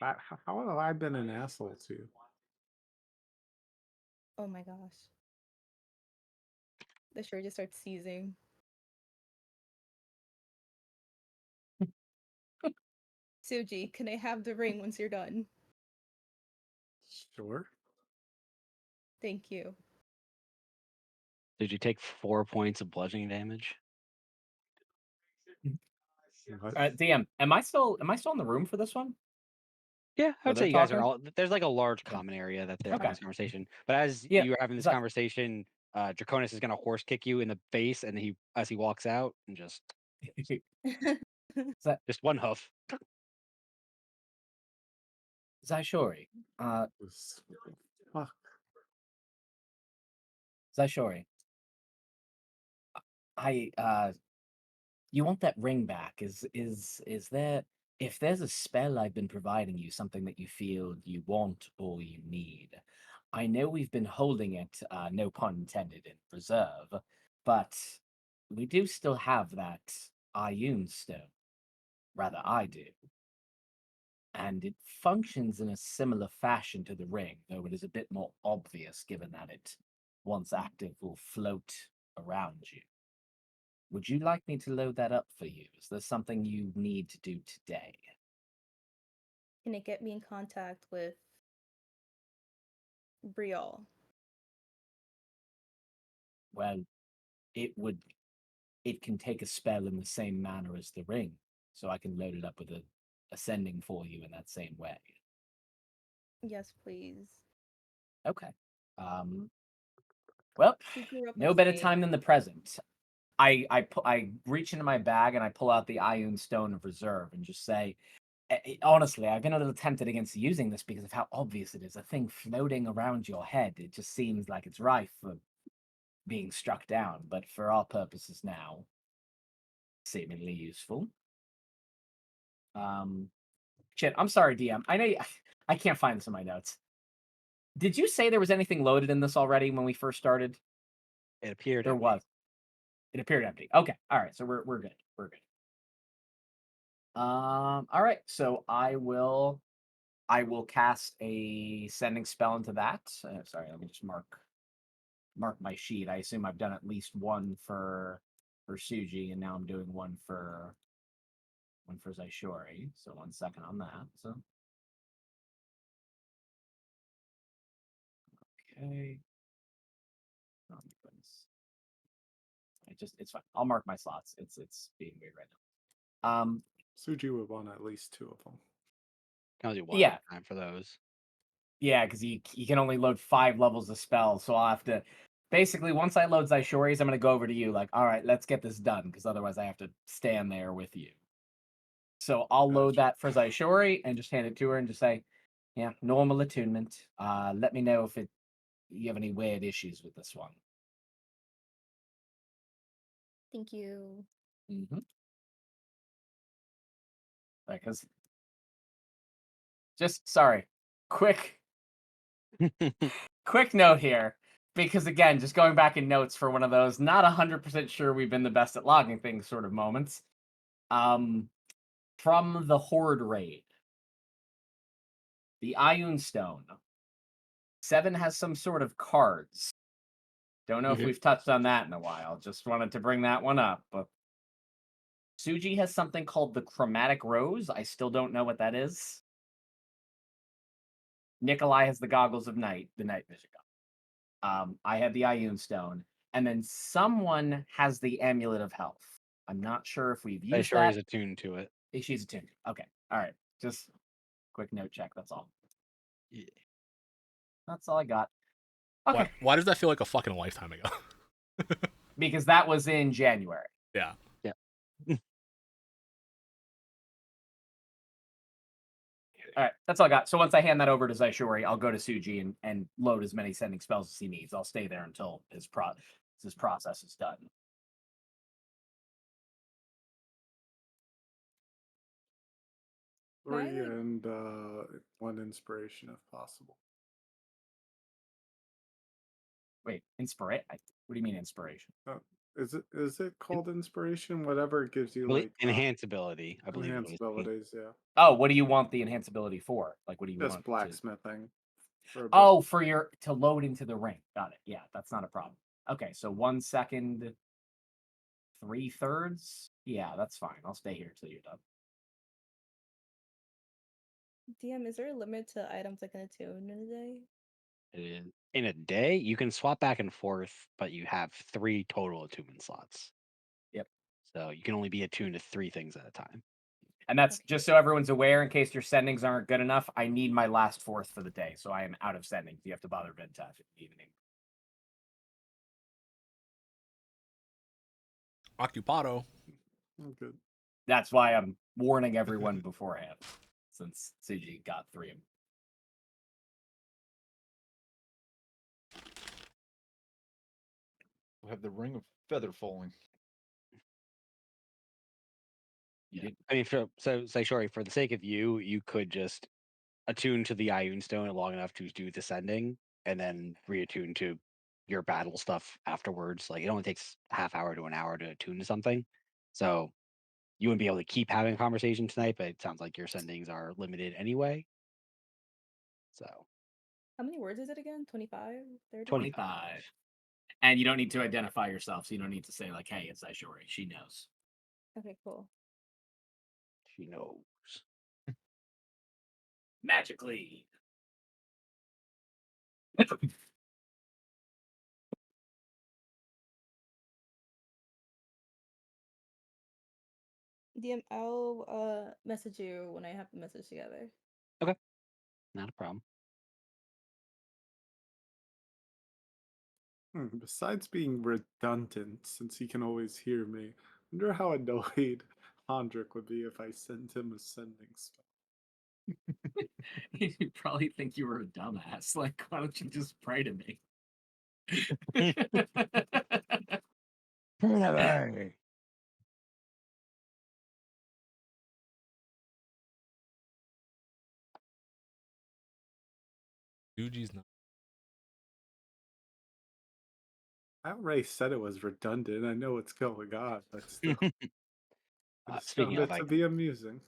How have I been an asshole to you? Oh my gosh. The shirt just starts seizing. Suji, can I have the ring once you're done? Sure. Thank you. Did you take 4 points of bludgeoning damage? What? DM, am I still in the room for this one? Yeah, I Were would they say you guys are talking? all. There's like a large Okay. common area that they're having Okay. this conversation. But as Yeah, you are having this so- conversation, Draconis is gonna horse kick you in the face, and as he walks out, and just one hoof. Zaishori. This- Fuck. Zaishori. You want that ring back? Is there, if there's a spell I've been providing you, something that you feel you want or you need? I know we've been holding it, no pun intended, in reserve, but we do still have that Ioun stone. Rather, I do. And it functions in a similar fashion to the ring, though it is a bit more obvious given that it, once active, will float around you. Would you like me to load that up for you? Is there something you need to do today? Can it get me in contact with Brielle? Well, it would. It can take a spell in the same manner as the ring, so I can load it up with a sending for you in that same way. Yes, please. Okay. Well, She grew up no with better Faye. time than the present. I reach into my bag and I pull out the Ioun Stone of Reserve and just say, honestly, I've been a little tempted against using this because of how obvious it is. A thing floating around your head. It just seems like it's rife for being struck down. But for our purposes now, seemingly useful. Shit, I'm sorry, DM. I know I can't find this in my notes. Did you say there was anything loaded in this already when we first started? It appeared There empty. was. It appeared empty. Okay. All right. So we're good. We're good. All right. So I will cast a sending spell into that. Sorry, let me just mark my sheet. I assume I've done at least one for Suji, and now I'm doing one for Zaishori. So 1 second on that. So okay. Oh my goodness. It's fine. I'll mark my slots. It's being weird right now. Suji would want at least 2 of them. Can only do one Yeah. time for those. Yeah, because you can only load 5 levels of spells, so I'll have to basically once I load Zaishori's, I'm gonna go over to you like, all right, let's get this done, because otherwise I have to stand there with you. So I'll load Gotcha. that for Zaishori and just hand it to her and just say, yeah, normal attunement. Let me know if you have any weird issues with this one. Thank you. Mm-hmm. Because just sorry, quick note here, because again, just going back in notes for one of those not 100% sure we've been the best at logging things sort of moments. From the Horde raid, the Ioun Stone 7 has some sort of cards. Don't know if Mhm. we've touched on that in a while. Just wanted to bring that one up. But Suji has something called the Chromatic Rose. I still don't know what that is. Nikolai has the Goggles of Night, the Night Vision. I had the Ioun Stone, and then someone has the Amulet of Health. I'm not sure if we've used Zaishori that. is attuned to it. She's attuned. Okay, all right. Just quick note check. That's all. Yeah. That's all I got. Okay, Why does that feel like a fucking lifetime ago? because that was in January. Yeah. Yeah. All right, that's all I got. So once I hand that over to Zaishori, I'll go to Suji and load as many sending spells as he needs. I'll stay there until his process is done. 3 Can I, like- and 1 inspiration if possible. Wait, inspiration? What do you mean inspiration? Is it called inspiration? Whatever it gives you like Enhance ability, I believe. enhanced abilities, yeah. Oh, what do you want the enhanceability for? Like, what do you Just want? blacksmithing. For a bit. Oh, for to load into the ring. Got it. Yeah, that's not a problem. Okay, so 1 second, 3/3. Yeah, that's fine. I'll stay here till you're done. DM, is there a limit to items I can attune in a day? It is. In a day, you can swap back and forth, but you have 3 total attunement slots. Yep. So you can only be attuned to 3 things at a time. And that's Okay. just so everyone's aware, in case your sendings aren't good enough. I need my last 4th for the day, so I am out of sendings. You have to bother Ventaf in the evening. Occupado. Oh, good. That's why I'm warning everyone beforehand, since Suji got 3 of them. We have the ring of feather falling. You I mean, so Saishori, for the sake of you, you could just attune to the Ioun Stone long enough to do descending, and then reattune to your battle stuff afterwards. Like it only takes a half hour to an hour to attune to something. So you wouldn't be able to keep having a conversation tonight, but it sounds like your sendings are limited anyway. So How many words is it again? 25? 30? 25. And you don't need to identify yourself, so you don't need to say like, "Hey, it's Aishori." She knows. Okay, cool. She knows. Magically. DM, I'll message you when I have the message together. Okay. Not a problem. Besides being redundant, since he can always hear me, I wonder how annoyed Hondrik would be if I sent him a sending spell. He'd probably think you were a dumbass. Like, why don't you just pray to me? Yuji's not. I already said it was redundant. I know what's going on, but still. I just Speaking found of, it to be amusing.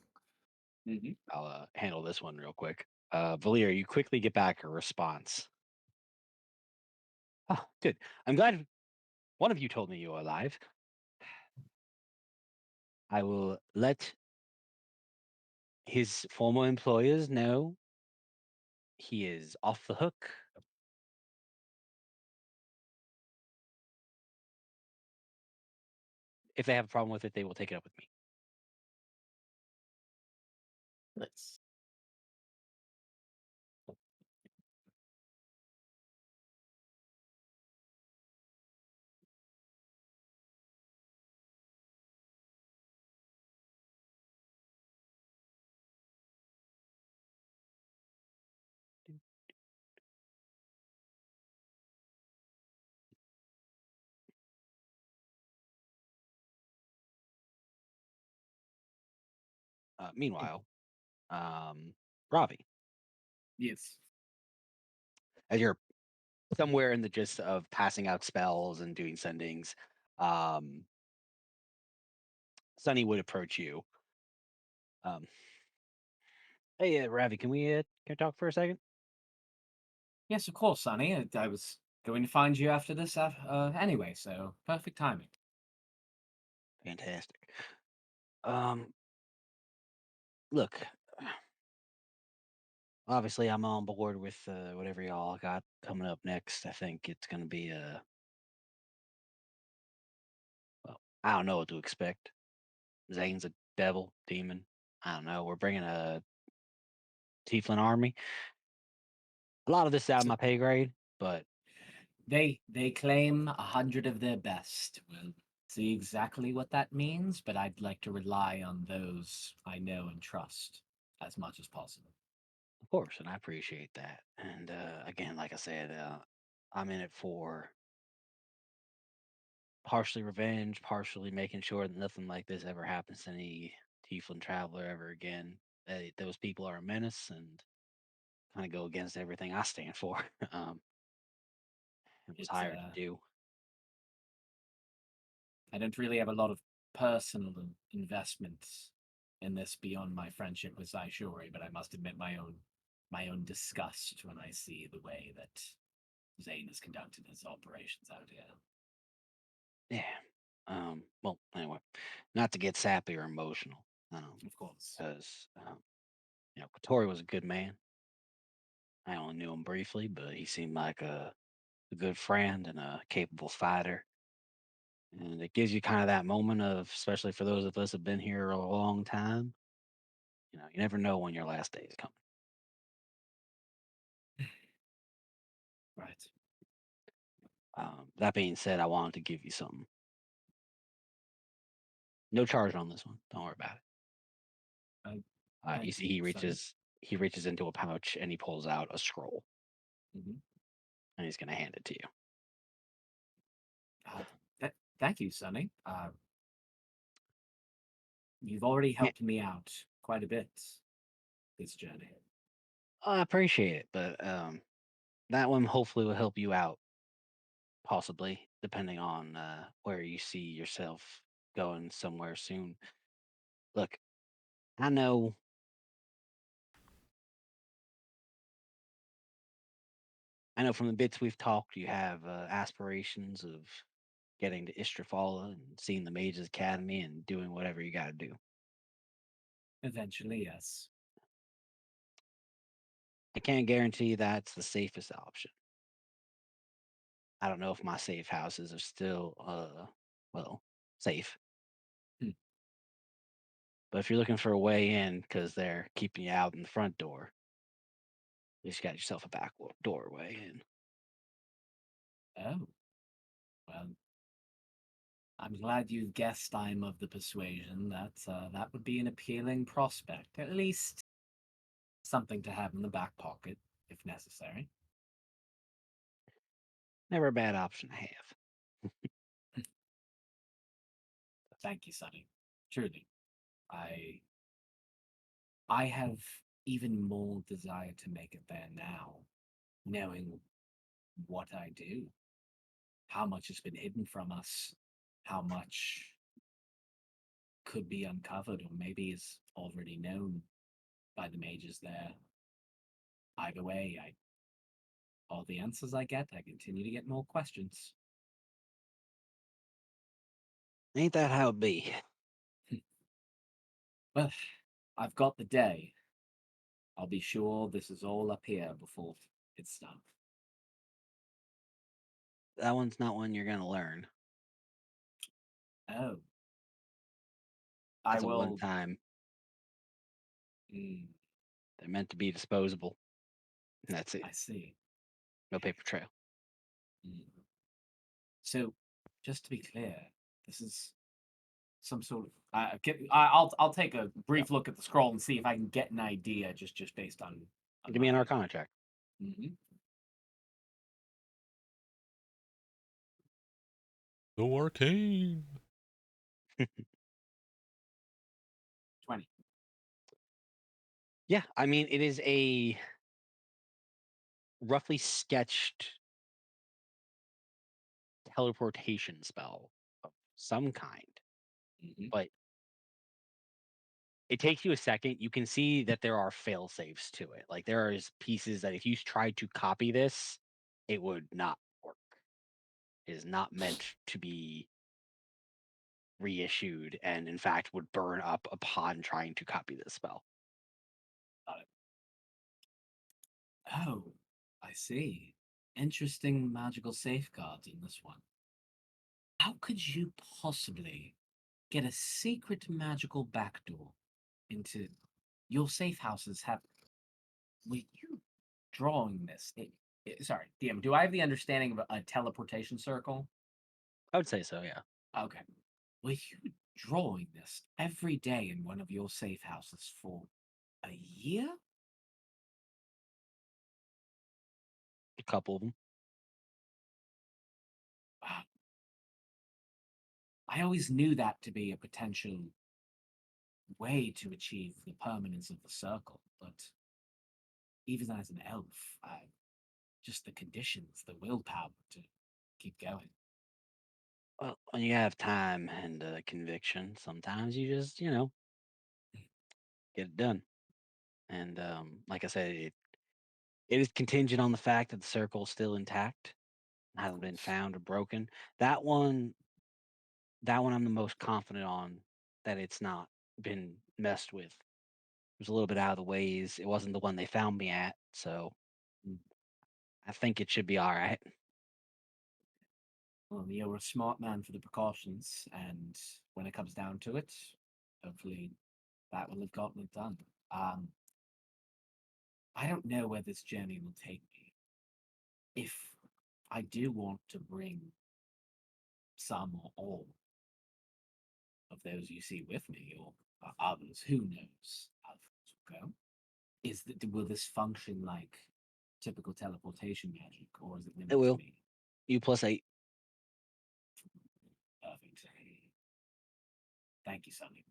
I'll handle this one real quick. Valir, you quickly get back a response. Oh, good. I'm glad one of you told me you were alive. I will let his former employers know he is off the hook. If they have a problem with it, they will take it up with me. Nice. Meanwhile, Ravi, Yes. as you're somewhere in the gist of passing out spells and doing sendings, um, Sunny would approach you. Um, hey, Ravi, can we talk for a second? Yes, of course, Sonny. I was going to find you after this anyway, so perfect timing. Fantastic. Um, look, obviously, I'm on board with whatever y'all got coming up next. I think it's going to be well, I don't know what to expect. Zane's a devil, demon. I don't know. We're bringing a Tieflin army. A lot of this is out of So my pay grade, but they claim 100 of their best. We'll see exactly what that means, but I'd like to rely on those I know and trust as much as possible. of course, and I appreciate that. And again, like I said, I'm in it for partially revenge, partially making sure that nothing like this ever happens to any Tieflin traveler ever again. Those people are a menace and kind of go against everything I stand for. It was It hired to do. I don't really have a lot of personal investments in this beyond my friendship with Saishori, but I must admit my own disgust when I see the way that Zane is conducting his operations out here. Yeah. Well, anyway, not to get sappy or emotional, Of course. because Katori was a good man. I only knew him briefly, but he seemed like a good friend and a capable fighter. And it gives you kind of that moment of, especially for those of us who've been here a long time, you never know when your last day is coming. Right. That being said, I wanted to give you something. No charge on this one. Don't worry about it. You Thank see, you, Sonny. he reaches into a pouch and he pulls out a scroll Mm-hmm. and he's going to hand it to you. Thank you, Sonny. You've already Yeah, helped me out quite a bit this journey. I appreciate it, but that one hopefully will help you out, possibly, depending on where you see yourself going somewhere soon. Look, I know I know from the bits we've talked, you have aspirations of getting to Istrafala and seeing the Mages Academy and doing whatever you got to do. Eventually, yes. I can't guarantee that's the safest option. I don't know if my safe houses are still, well, safe. Hmm. But if you're looking for a way in because they're keeping you out in the front door, you just got yourself a back doorway in. Oh, well, I'm glad you've guessed I'm of the persuasion that that would be an appealing prospect. At least something to have in the back pocket if necessary. Never a bad option to have. Thank you, Sonny. Truly, I have even more desire to make it there now, knowing what I do, how much has been hidden from us, how much could be uncovered, or maybe is already known by the mages there. Either way, all the answers I get, I continue to get more questions. Ain't that how it be? Well, I've got the day. I'll be sure this is all up here before it's done. That one's not one you're gonna learn. Oh, I It's a one will. time. Mm, They're meant to be disposable. And that's it. I see. No paper trail. Mm. So, just to be clear, this is some sort of. I'll take a brief look at the scroll and see if I can get an idea just based on Give me an my. Arcana check. Mhm. So arcane. 20. Yeah, I mean, it is a roughly sketched teleportation spell of some kind, Mhm. but it takes you a second. You can see that there are fail safes to it. Like there is pieces that if you tried to copy this, it would not work. It is not meant to be reissued, and in fact would burn up upon trying to copy this spell. Oh, I see. Interesting magical safeguards in this one. How could you possibly get a secret magical backdoor into your safe houses? Have were you drawing this? Sorry, DM. Do I have the understanding of a teleportation circle? I would say so, yeah. Okay. Were you drawing this every day in one of your safe houses for a year? A couple of them. Wow. I always knew that to be a potential way to achieve the permanence of the circle, but even as an elf, just the conditions, the willpower to keep going. Well, when you have time and conviction, sometimes you just, get it done. And like I said, it is contingent on the fact that the circle is still intact, Of hasn't been course. found or broken. That one, that one, I'm the most confident on that it's not been messed with. It was a little bit out of the ways. It wasn't the one they found me at, so Mm. I think it should be all right. Well, you're a smart man for the precautions, and when it comes down to it, hopefully that will have gotten it done. Um, I don't know where this journey will take me. If I do want to bring some or all of those you see with me, or others, who knows how things will go, will this function like typical teleportation magic, or is it It limited to will. me? You +8. Perfect. Thank you, Sonny.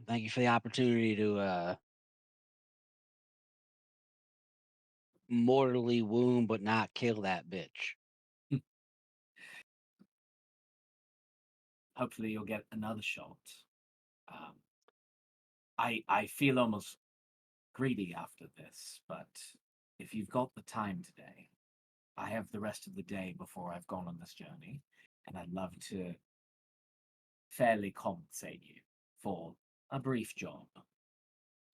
Thank you for the opportunity to mortally wound but not kill that bitch. Hopefully, you'll get another shot. Um, I feel almost greedy after this, but if you've got the time today, I have the rest of the day before I've gone on this journey, and I'd love to fairly compensate you for a brief job.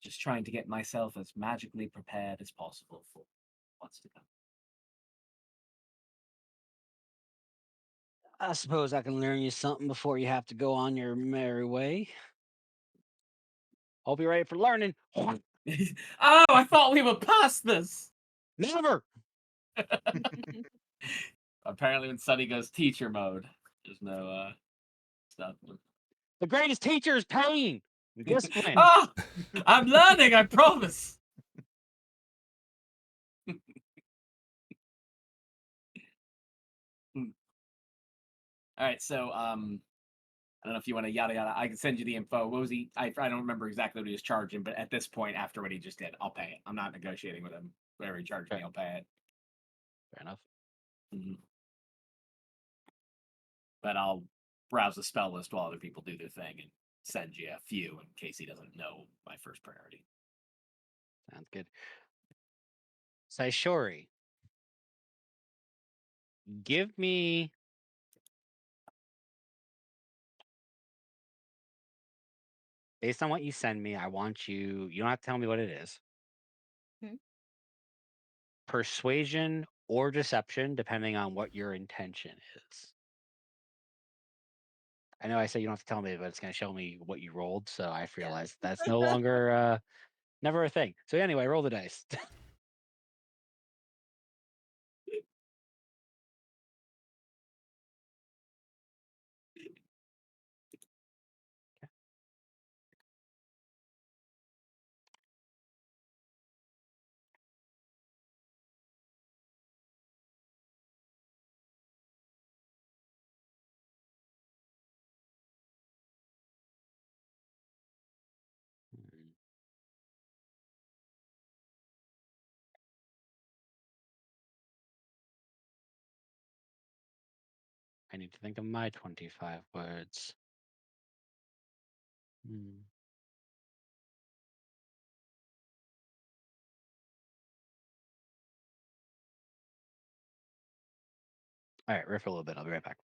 Just trying to get myself as magically prepared as possible for what's to come. I suppose I can learn you something before you have to go on your merry way. Hope you're ready for learning. Oh, I thought we were past this. Never. Apparently, when Sunny goes teacher mode, there's no stuff. The greatest teacher is pain. Discipline. Ah, I'm learning. I promise. All right, so I don't know if you want to yada yada. I can send you the info. What was he? I don't remember exactly what he was charging, but at this point, after what he just did, I'll pay it. I'm not negotiating with him. Whatever he charged me, I'll pay it. Fair enough. Mm-hmm. But I'll browse the spell list while other people do their thing and send you a few in case he doesn't know my first priority. Sounds good. Saishori, give me based on what you send me, I want you don't have to tell me what it is. Hmm. Persuasion or deception, depending on what your intention is. I know I said you don't have to tell me, but it's going to show me what you rolled, so I realized that's no longer never a thing. So anyway, roll the dice. I need to think of my 25 words. All right, riff a little bit. I'll be right back.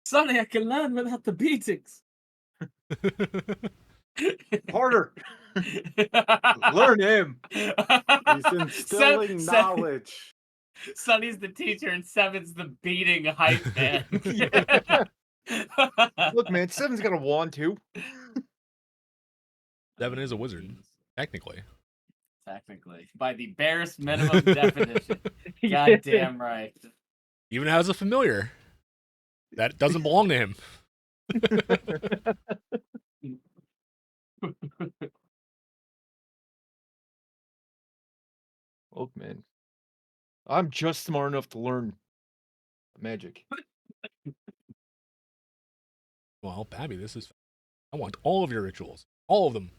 Sonny, I can learn without the beatings. Harder. Learn him. He's instilling knowledge. Sonny's the teacher and Seven's the beating hype man. Look, man, Seven's got a wand too. Seven is a wizard, technically. Technically, by the barest minimum definition. Goddamn right. Even has a familiar that doesn't belong to him. Look, man, I'm just smart enough to learn magic. Well, Babby, I want all of your rituals. All of them.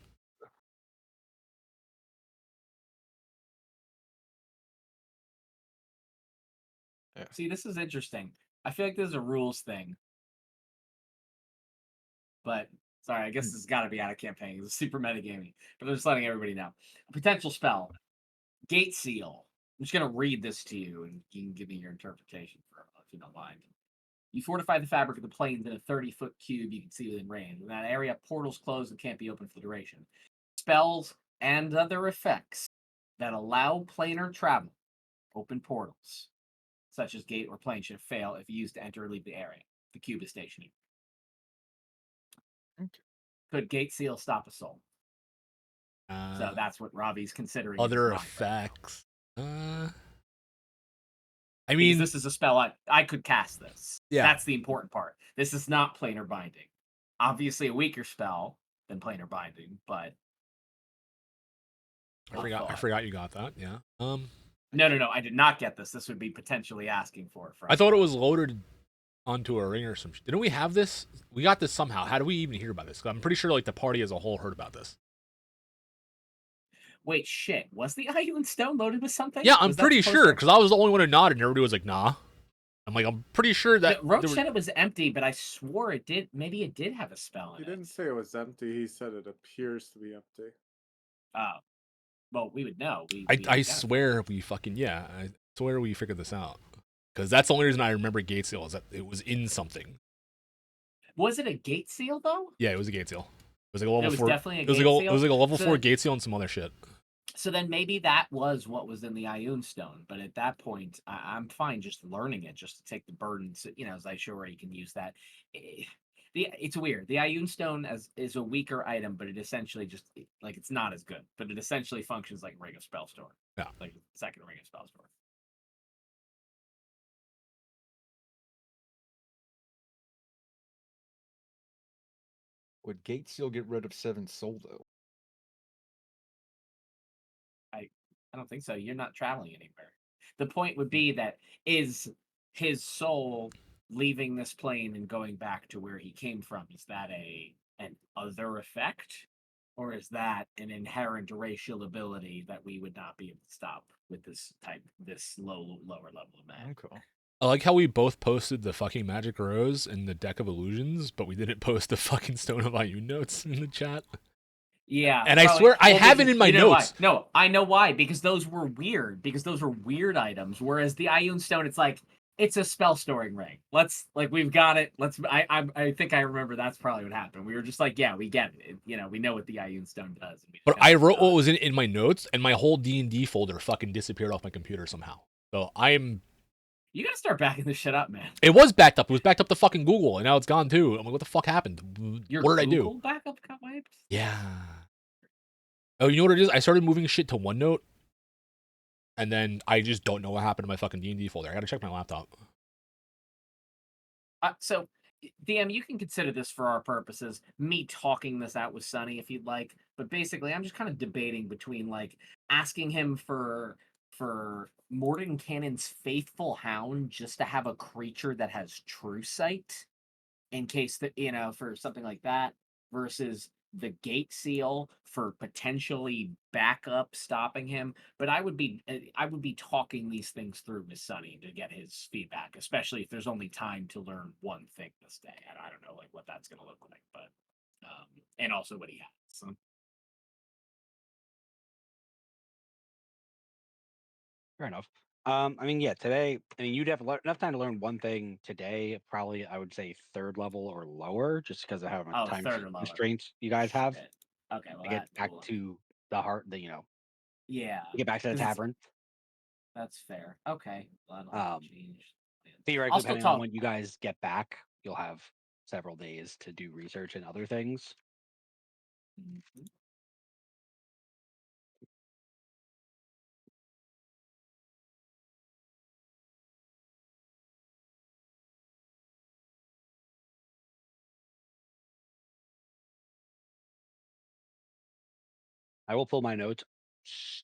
Yeah. See, this is interesting. I feel like this is a rules thing. But, sorry, I guess this has got to be out of campaign. It's super metagaming. But I'm just letting everybody know. A potential spell. Gate Seal. I'm just going to read this to you, and you can give me your interpretation for it, if you don't mind. You fortify the fabric of the plains in a 30-foot cube you can see within range. In that area, portals close and can't be opened for the duration. Spells and other effects that allow planar travel, open portals, such as gate or plane shift, fail if used to enter or leave the area. The cube is stationary. Okay. Could Gate Seal stop a soul? So that's what Robbie's considering. Other effects. I Because mean, this is a spell I could cast this. Yeah. That's the important part. This is not planar binding. Obviously, a weaker spell than planar binding, but I forgot you got that. Yeah. No. I did not get this. This would be potentially asking for it. I thought it was loaded onto a ring or some shit. Didn't we have this? We got this somehow. How do we even hear about this? 'Cause I'm pretty sure like the party as a whole heard about this. Wait, shit. Was the Island Stone loaded with something? Yeah, I'm Was that pretty supposed sure to- because I was the only one who nodded and everybody was like, nah. I'm like, I'm pretty sure that Roach there were- said it was empty, but I swore it did. Maybe it did have a spell He in didn't it. say it was empty. He said it appears to be empty. Oh, well, we would know. We I identified swear it. we fucking I swear we figured this out. Because that's the only reason I remember gate seal is that it was in something. Was it a gate seal though? Yeah, it was a gate seal. It was like a level It was 4. definitely a It was gate like seal. it was like a level So 4 then- gate seal and some other shit. So then maybe that was what was in the Ioun Stone. But at that point, I'm fine just learning it, just to take the burden. So, as I show where you can use that. It's weird. The Ioun Stone is a weaker item, but it essentially just like it's not as good. But it essentially functions like a Ring of Spellstorm. Yeah. Like a second Ring of Spellstorm. Would Gate Seal get rid of 7 soul though? I don't think so. You're not traveling anywhere. The point would be that is his soul leaving this plane and going back to where he came from? Is that an other effect? Or is that an inherent racial ability that we would not be able to stop with this lower level of magic? Okay. I like how we both posted the fucking magic rose in the deck of illusions, but we didn't post the fucking stone of Ioun notes in the chat. Yeah. And I swear I have it in my you know notes. Why? No, I know why. Because those were weird. Because those were weird items. Whereas the Ioun Stone, it's like it's a spell storing ring. We've got it. I think I remember that's probably what happened. We were just like, yeah, we get it. We know what the Ioun Stone does. And we just But kinda I wrote forgot. what was in my notes, and my whole D&D folder fucking disappeared off my computer somehow. So You gotta start backing this shit up, man. it was backed up. It was backed up to fucking Google, and now it's gone too. I'm like, what the fuck happened? Your What did I Google do? backup got wiped? Yeah. Oh, you know what it is? I started moving shit to OneNote, and then I just don't know what happened to my fucking D&D folder. I gotta check my laptop. So, DM, you can consider this for our purposes, me talking this out with Sonny if you'd like. But basically, I'm just kind of debating between like asking him for Mordenkanon's Faithful Hound just to have a creature that has True Sight in case that for something like that, versus the Gate Seal for potentially backup stopping him. But I would be talking these things through with Sonny to get his feedback, especially if there's only time to learn one thing this day. I don't know like what that's gonna look like, but and also what he has. So. Fair enough. Yeah, today, you'd have enough time to learn one thing today. Probably, I would say third level or lower, just because of how much Oh, time third or lower. restraints you guys have Shit. Okay, well to get back cool. to the heart. Yeah, To get back to the 'cause it's- tavern. That's fair. Okay, well, that'll change. Theoretically, I'll still depending on talk. when you guys get back, you'll have several days to do research and other things. Mhm. I will pull my notes.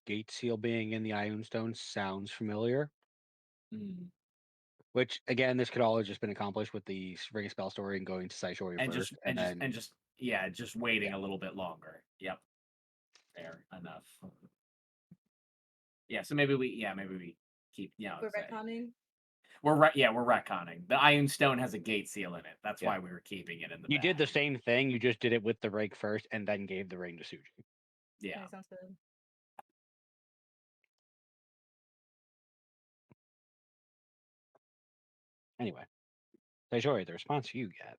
Gate seal being in the Ioun Stone sounds familiar. Mm. Which again, this could all have just been accomplished with the Ring of Spell Story and going to Saishori And first, just waiting a little bit longer. Yep. Fair enough. Yeah, so maybe we keep We're retconning. We're retconning. The Ioun Stone has a gate seal in it. That's why we were keeping it in the You did the bag. same thing. You just did it with the ring first, and then gave the ring to Suji. Yeah. Okay, sounds good. Anyway, Saishori, the response you get,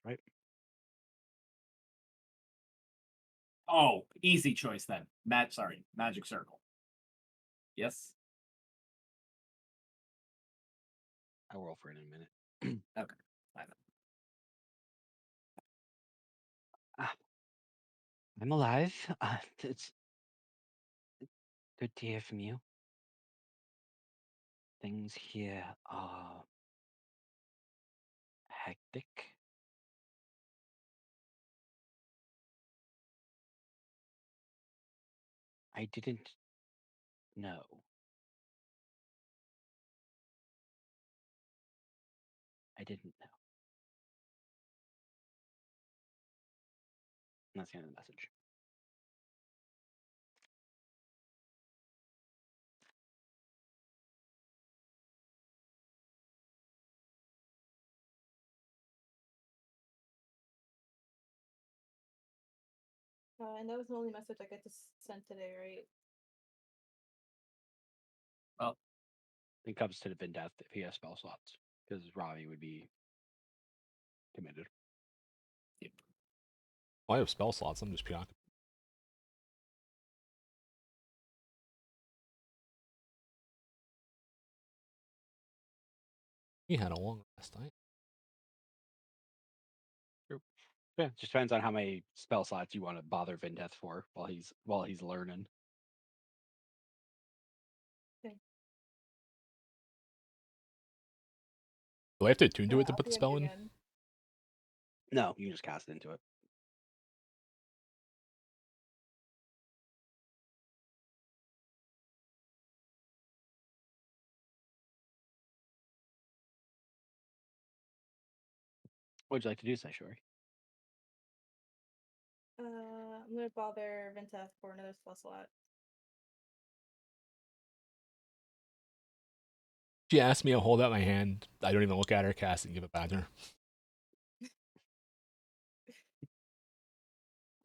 right? Oh, easy choice then. Magic Circle. Yes. I'll roll for it in a minute. Okay. I know. I'm alive. It's good to hear from you. Things here are hectic. I didn't know. I didn't know. And that's the end of the message. And that was the only message I get to send today, right? Well, It comes to the bin death if he has spell slots, because Ravi would be committed. I have spell slots. I'm just preoccupied. He had a long last night. Yeah, just depends on how many spell slots you want to bother Vindeth for while he's learning. Do I have to attune to it to I'll put the DM spell you in? again. No, you can just cast it into it. What would you like to do, Saishori? I'm gonna bother Vinteth for another spell slot. She asked me to hold out my hand. I don't even look at her, cast it, and give it back to her.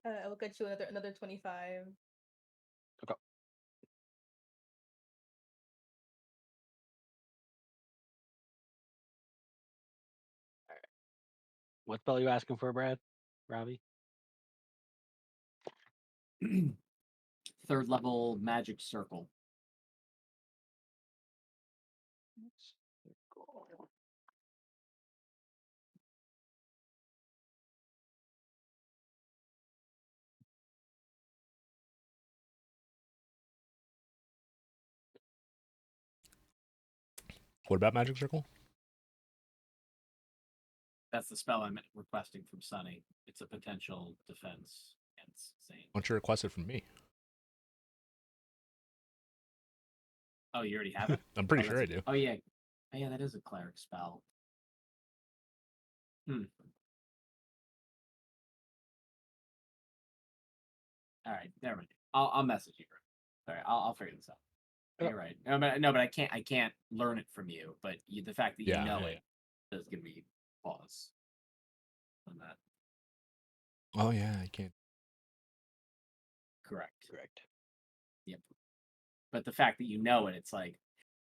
I will get you another 25. Okay. All right. What spell are you asking for, Brad? Ravi? third level magic circle. What about Magic Circle? That's the spell I'm requesting from Sunny. It's a potential defense against Zane. Why don't you request it from me? Oh, you already have it? I'm pretty Oh, sure I do. Oh yeah. Oh yeah, that is a cleric spell. All right, never mind. I'll message you. Sorry, I'll figure this out. Okay. You're right. No, but I can't learn it from you. But the fact that you know it does give me pause on that. Oh yeah, I can't. Correct. Yep. But the fact that you know it, it's like,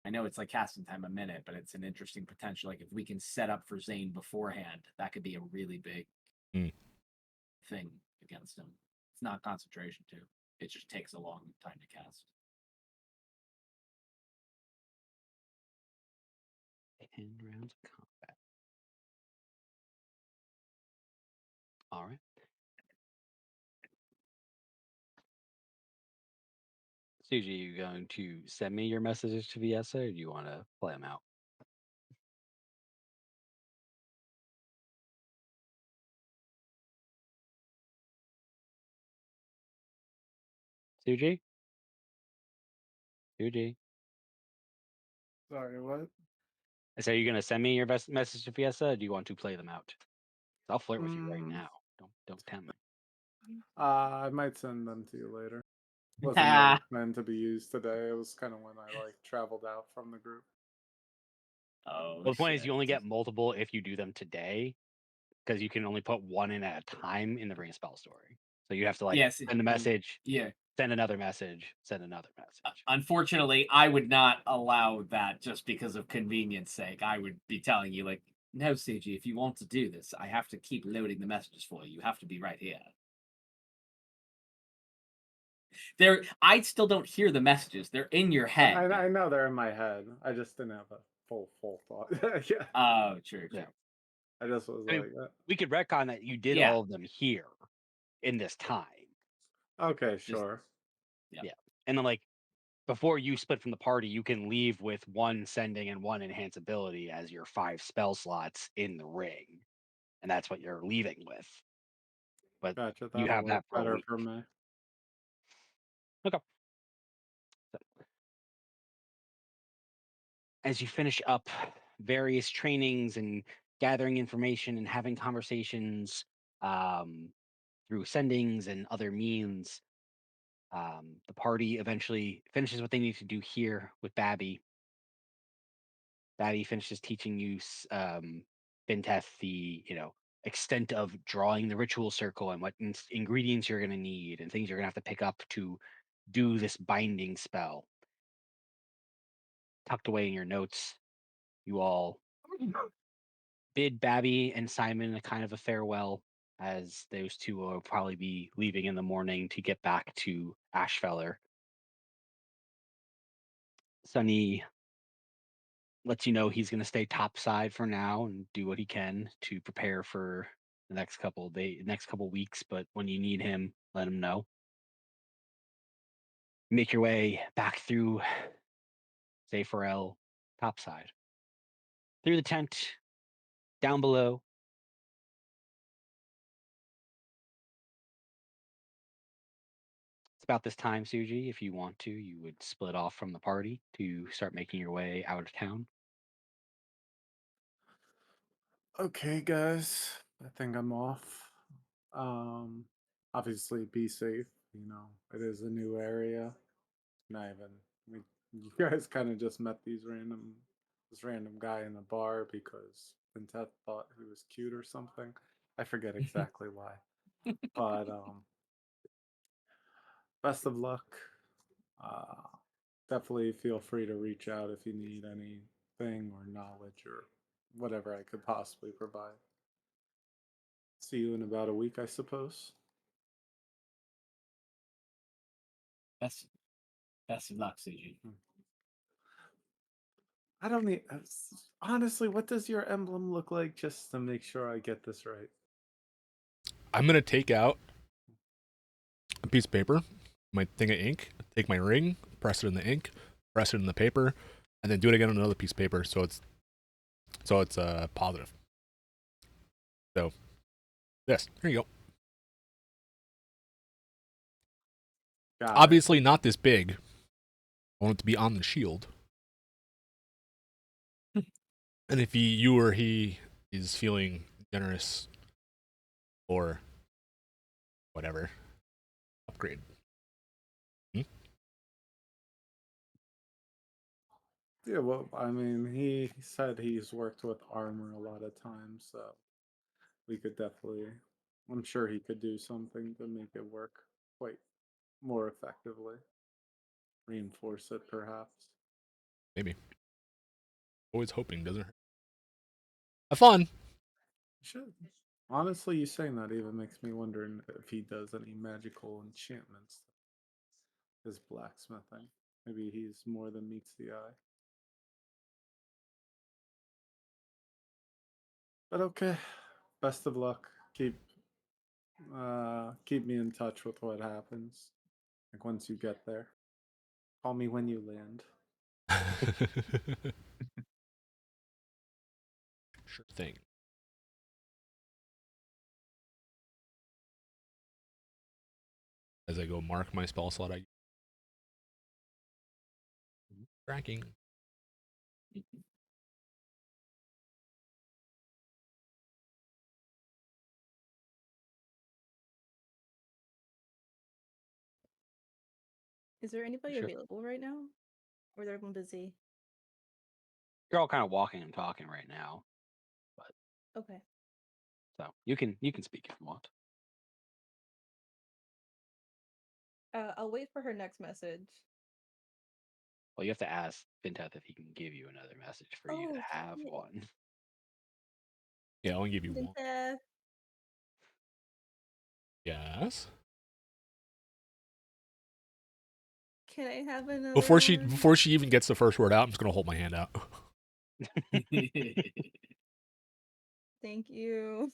I know it's like casting time a minute, but it's an interesting potential. Like if we can set up for Zane beforehand, that could be a really big thing against him. It's not concentration too. It just takes a long time to cast. 10 rounds of combat. All right. Suji, you going to send me your messages to Viesa, or do you want to play them out? Suji? Sorry, what? I said, are you going to send me your best message to Fiesta, or do you want to play them out? I'll flirt with you right now. Don't tempt me. I might send them to you later. Wasn't really meant to be used today. It was kind of when I traveled out from the group. Oh, well, the point is, you only get multiple if you do them today, because you can only put one in at a time in the Ring of Spell story. So you have to send a message, send another message, send another message. Unfortunately, I would not allow that just because of convenience sake. I would be telling you, like, no, Suji, if you want to do this, I have to keep loading the messages for you. You have to be right here. I still don't hear the messages. They're in your head. I know they're in my head. I just didn't have a full thought. Yeah. Oh, true. Yeah. I just was we could retcon that you did all of them here in this time. Okay, sure. Yeah. And then before you split from the party, you can leave with one sending and one enhance ability as your 5 spell slots in the ring. And that's what you're leaving with. But gotcha, you have that for a better week. for me. Okay. So, as you finish up various trainings and gathering information and having conversations through sendings and other means, the party eventually finishes what they need to do here with Babby. Babby finishes teaching you Binteth the extent of drawing the ritual circle and what ingredients you're going to need and things you're going to have to pick up to do this binding spell. Tucked away in your notes, you all bid Babby and Simon a kind of a farewell, as those two will probably be leaving in the morning to get back to Ashfeller. Sunny lets you know he's going to stay topside for now and do what he can to prepare for the next couple weeks. But when you need him, let him know. Make your way back through Zepharel topside, through the tent, down below. It's about this time, Suji. If you want to, you would split off from the party to start making your way out of town. Okay, guys, I think I'm off. Um, Obviously, be safe. You know, it is a new area. Not even. I mean, you guys kind of just met this random guy in a bar because Quintet thought he was cute or something. I forget exactly why, but best of luck. Uh, Definitely feel free to reach out if you need anything or knowledge or whatever I could possibly provide. See you in about a week, I suppose. Best best of luck, Suji. I don't need. Honestly, what does your emblem look like just to make sure I get this right? I'm gonna take out a piece of paper, my thing of ink, take my ring, press it in the ink, press it in the paper, and then do it again on another piece of paper. So it's positive. So this, there you go. Got it. Obviously not this big. I want it to be on the shield. And if you or he is feeling generous or whatever, upgrade. Yeah, well, I mean, he said he's worked with armor a lot of times, so we could definitely. I'm sure he could do something to make it work quite more effectively. Reinforce it, perhaps. Maybe. Always hoping doesn't hurt. Have fun. Should. Honestly, you saying that even makes me wonder if he does any magical enchantments. His blacksmithing. Maybe he's more than meets the eye. But okay. Best of luck. Keep me in touch with what happens. Like once you get there. Call me when you land. Sure thing. As I go mark my spell slot, I tracking. Is there anybody Sure. available right now? Or is everyone busy? You're all kind of walking and talking right now, Okay. so you can speak if you want. I'll wait for her next message. Well, you have to ask Finteth if he can give you another message for you to Oh, have shit. one. Yeah, I'll only give you one. Princess, Yes. can I have another Before one? she even gets the first word out, I'm just gonna hold my hand out. Thank you.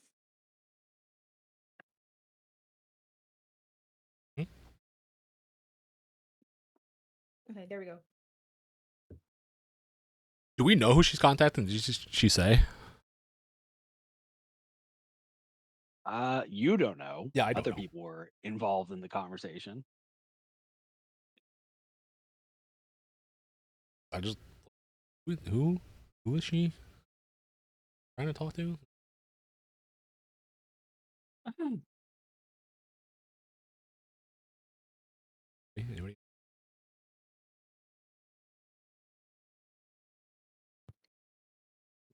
Hmm? Okay, there we go. Do we know who she's contacting? Did she say? You don't know. Yeah, I don't Other know. people were involved in the conversation. I just who is she trying to talk to? Anybody?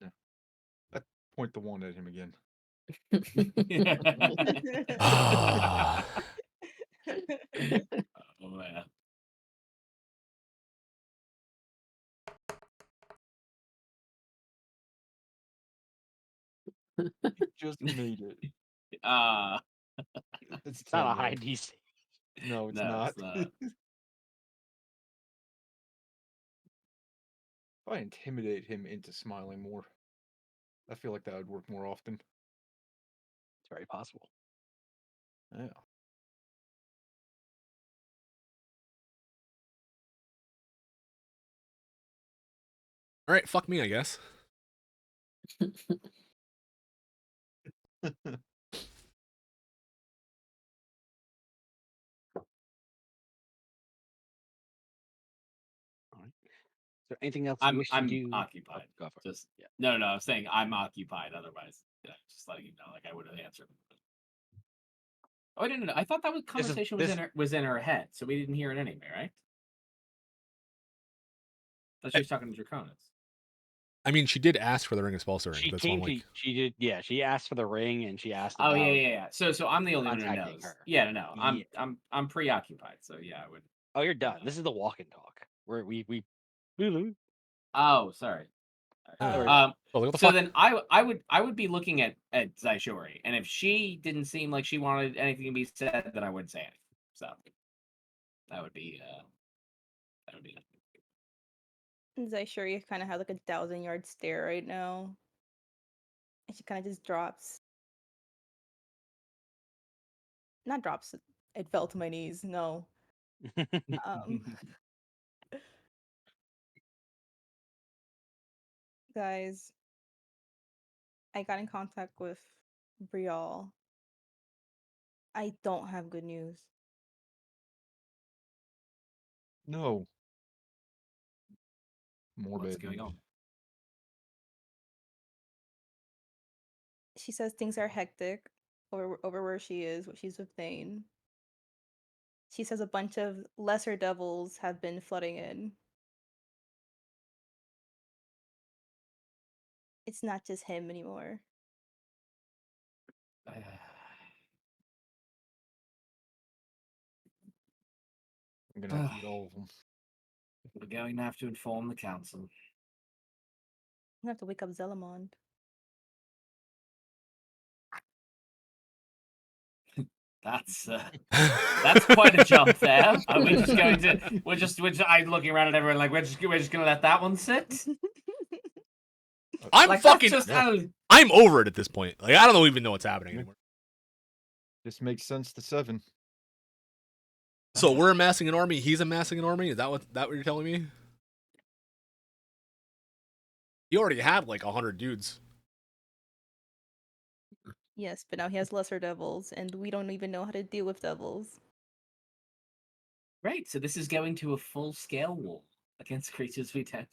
Yeah. I point the wand at him again. Ah. Oh man. Just made it. Ah, It's It's not a 10 high though. DC. No, it's no, not. it's not. If I intimidate him into smiling more, I feel like that would work more often. It's very possible. Yeah. All right, fuck me, I guess. All right. Is there anything else you wish to I'm do? occupied. Go for it. Just yeah. No, I'm saying I'm occupied. Otherwise, yeah, just letting you know, like I would have answered. Oh, I didn't know. I thought that conversation was in her head, so we didn't hear it anyway, right? Thought she was talking to Draconis. I mean, she did ask for the Ring of Spellsering. She That's came one, to. like, She did. Yeah, she asked for the ring, and she asked Oh about yeah. So I'm the only one who contacting knows. her. Yeah, no, Yeah. I'm preoccupied. So yeah, I would. Oh, you're done. This is the walk and talk where we. Oh, sorry. yeah. we're Um. Oh, what the So fuck? then I would be looking at Zaishori, and if she didn't seem like she wanted anything to be said, then I wouldn't say anything. So that would be Zaishuri kind of has like a 1,000-yard stare right now. And she kind of just drops. Not drops. It fell to my knees. No. Um, guys, I got in contact with Brial. I don't have good news. No. More what's bad going news. on. She says things are hectic over where she is, what she's obtained. She says a bunch of lesser devils have been flooding in. It's not just him anymore. I'm gonna have to eat all of them. We're going to have to inform the council. I'm gonna have to wake up Zelamond. That's quite a jump there. Are we just going to? I'm looking around at everyone like we're just gonna let that one sit. I'm Like fucking. that's just I'm over it at this point. Like, I don't even know what's happening Yeah. anymore. This makes sense to 7. So we're amassing an army. He's amassing an army. Is that what you're telling me? He already had like 100 dudes. Yes, but now he has lesser devils, and we don't even know how to deal with devils. Great. So this is going to a full-scale war against creatures we don't.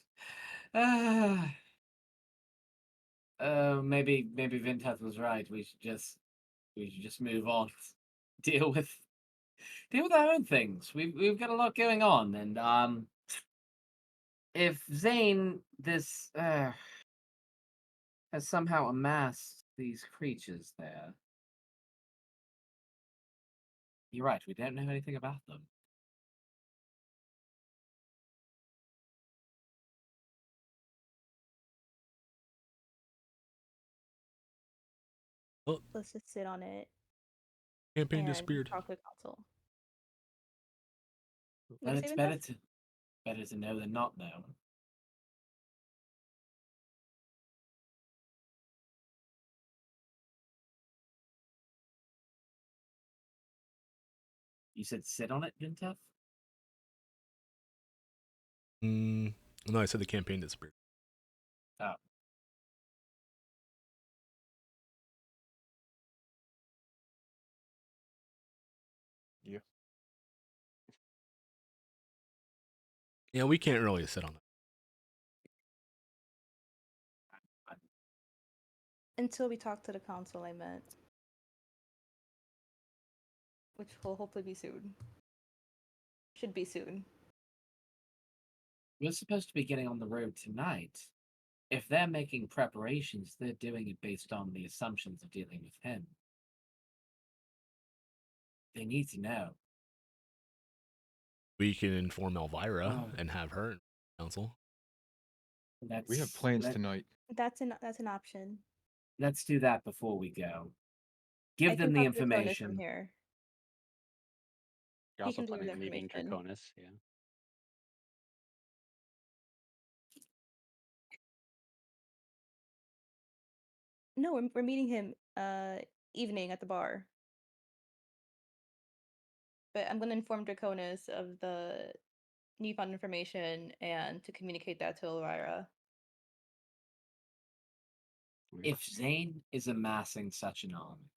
Maybe Vintath was right. We should just move on. Deal with our own things. We've got a lot going on, and if Zane has somehow amassed these creatures there, you're right. We don't know anything about them. Oh, Let's just sit on it campaign and disappeared. talk to the council. Well, You it's say better Vintath? to know than not know. You said sit on it, Vintath? No, I said the campaign disappeared. Oh. Yeah. Yeah, we can't really sit on it. Until we talk to the council, I meant. Which will hopefully be soon. Should be soon. We're supposed to be getting on the road tonight. if they're making preparations, they're doing it based on the assumptions of dealing with him. They need to know. We can inform Elvira Oh. and have her in council. We have plans tonight. That's an option. Let's do that before we go. I Give them can the talk to Draconis from information. here. You're He also can deliver planning the on meeting information. Draconis, yeah. No, we're meeting him evening at the bar. But I'm gonna inform Draconis of the newfound information and to communicate that to Elvira. If Zane is amassing such an army,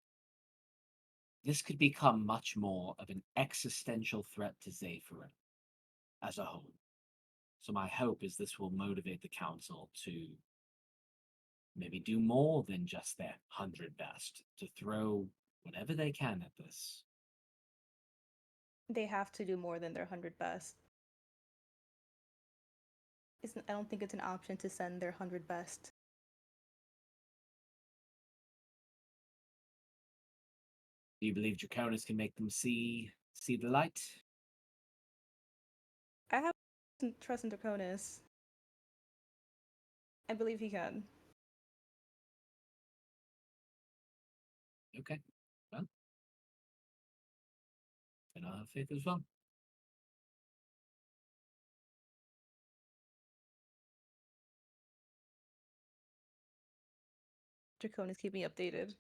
this could become much more of an existential threat to Zephyrin as a whole. So my hope is this will motivate the council to maybe do more than just their 100 best, to throw whatever they can at this. They have to do more than their 100 best. I don't think it's an option to send their 100 best. Do you believe Draconis can make them see the light? I have some trust in Draconis. I believe he can. Okay, well, then I have faith as well. Draconis, keep me updated.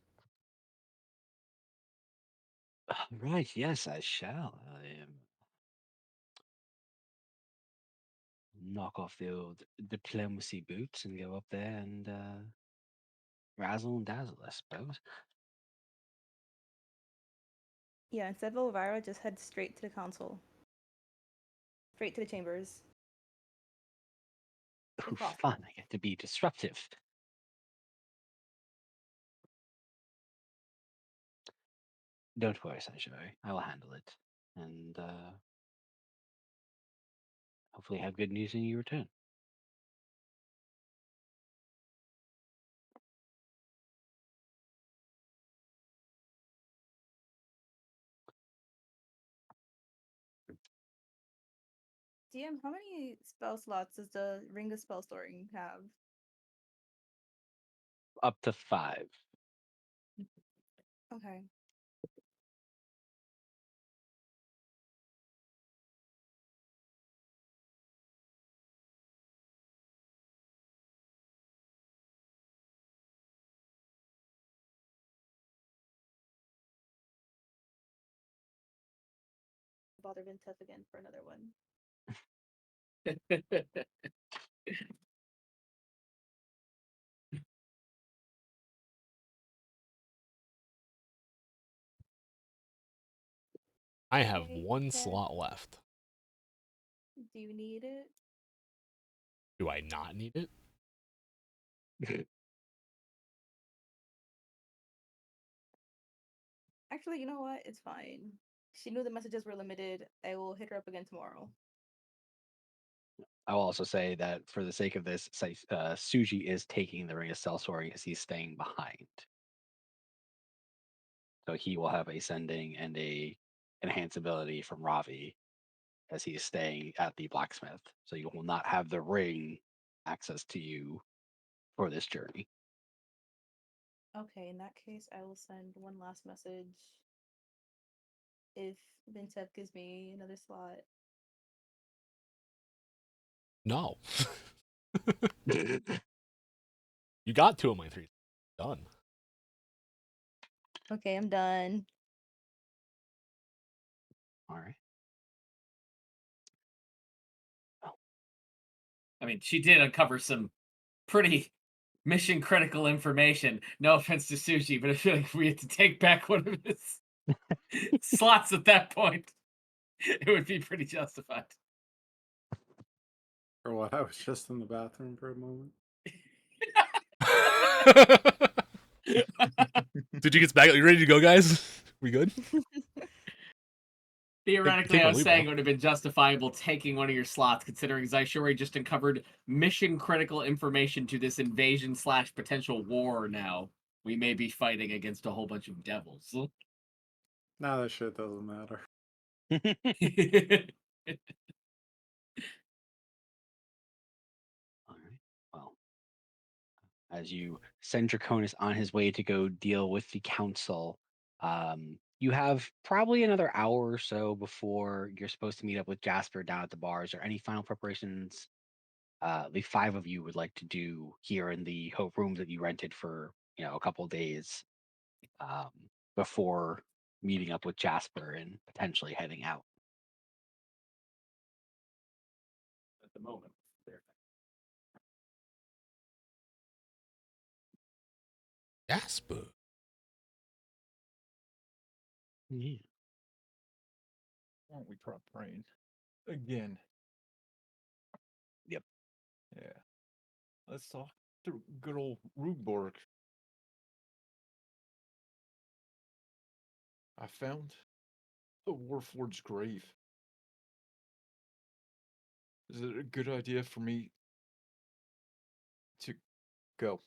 Right, yes, I shall. Knock off the old diplomacy boots and go up there and razzle and dazzle, I suppose. Yeah, instead of Elvira, just head straight to the council. Straight to the chambers. Ooh, If possible. fun, I get to be disruptive. Don't worry, Sanctuary. I will handle it. And hopefully have good news when you return. DM, how many spell slots does the Ring of Spell Storing have? Up to 5. Okay. Bother Vintef again for another one. I have Okay, one then. slot left. Do you need it? Do I not need it? Actually, you know what? It's fine. She knew the messages were limited. I will hit her up again tomorrow. I will also say that for the sake of this, Suji is taking the Ring of Cell Soaring because he's staying behind. So he will have a sending and a enhance ability from Ravi as he is staying at the blacksmith. So you will not have the ring access to you for this journey. Okay, in that case, I will send one last message. If Vintef gives me another slot. No. You got 2 of my 3. Done. Okay, I'm done. All right. I mean, she did uncover some pretty mission critical information. No offense to Sushi, but I feel like if we had to take back one of his slots at that point, it would be pretty justified. Or what? I was just in the bathroom for a moment. Did you get back? Are you ready to go, guys? We good? Theoretically, take I my was loot, saying bro. it would have been justifiable taking one of your slots, considering Zaishori just uncovered mission critical information to this invasion / potential war now. We may be fighting against a whole bunch of devils. Now that shit doesn't matter. All right. Well, as you send Draconis on his way to go deal with the council, you have probably another hour or so before you're supposed to meet up with Jasper down at the bar. Is there any final preparations the five of you would like to do here in the room that you rented for a couple of days um, before meeting up with Jasper and potentially heading out? At the moment. There. Jasper. Yeah. Why don't we try praying again? Yep. Yeah. Let's talk to good old Rugborg. I found a Warforged grave. Is it a good idea for me to go?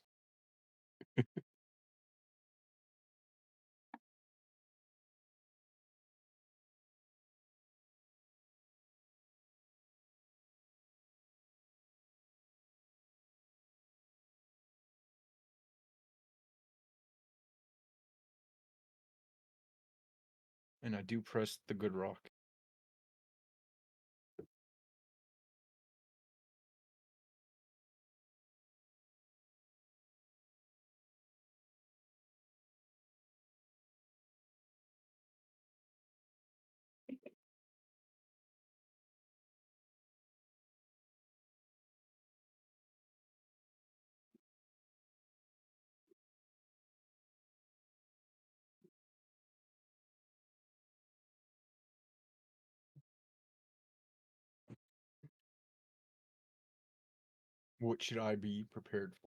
And I do press the good rock. What should I be prepared for?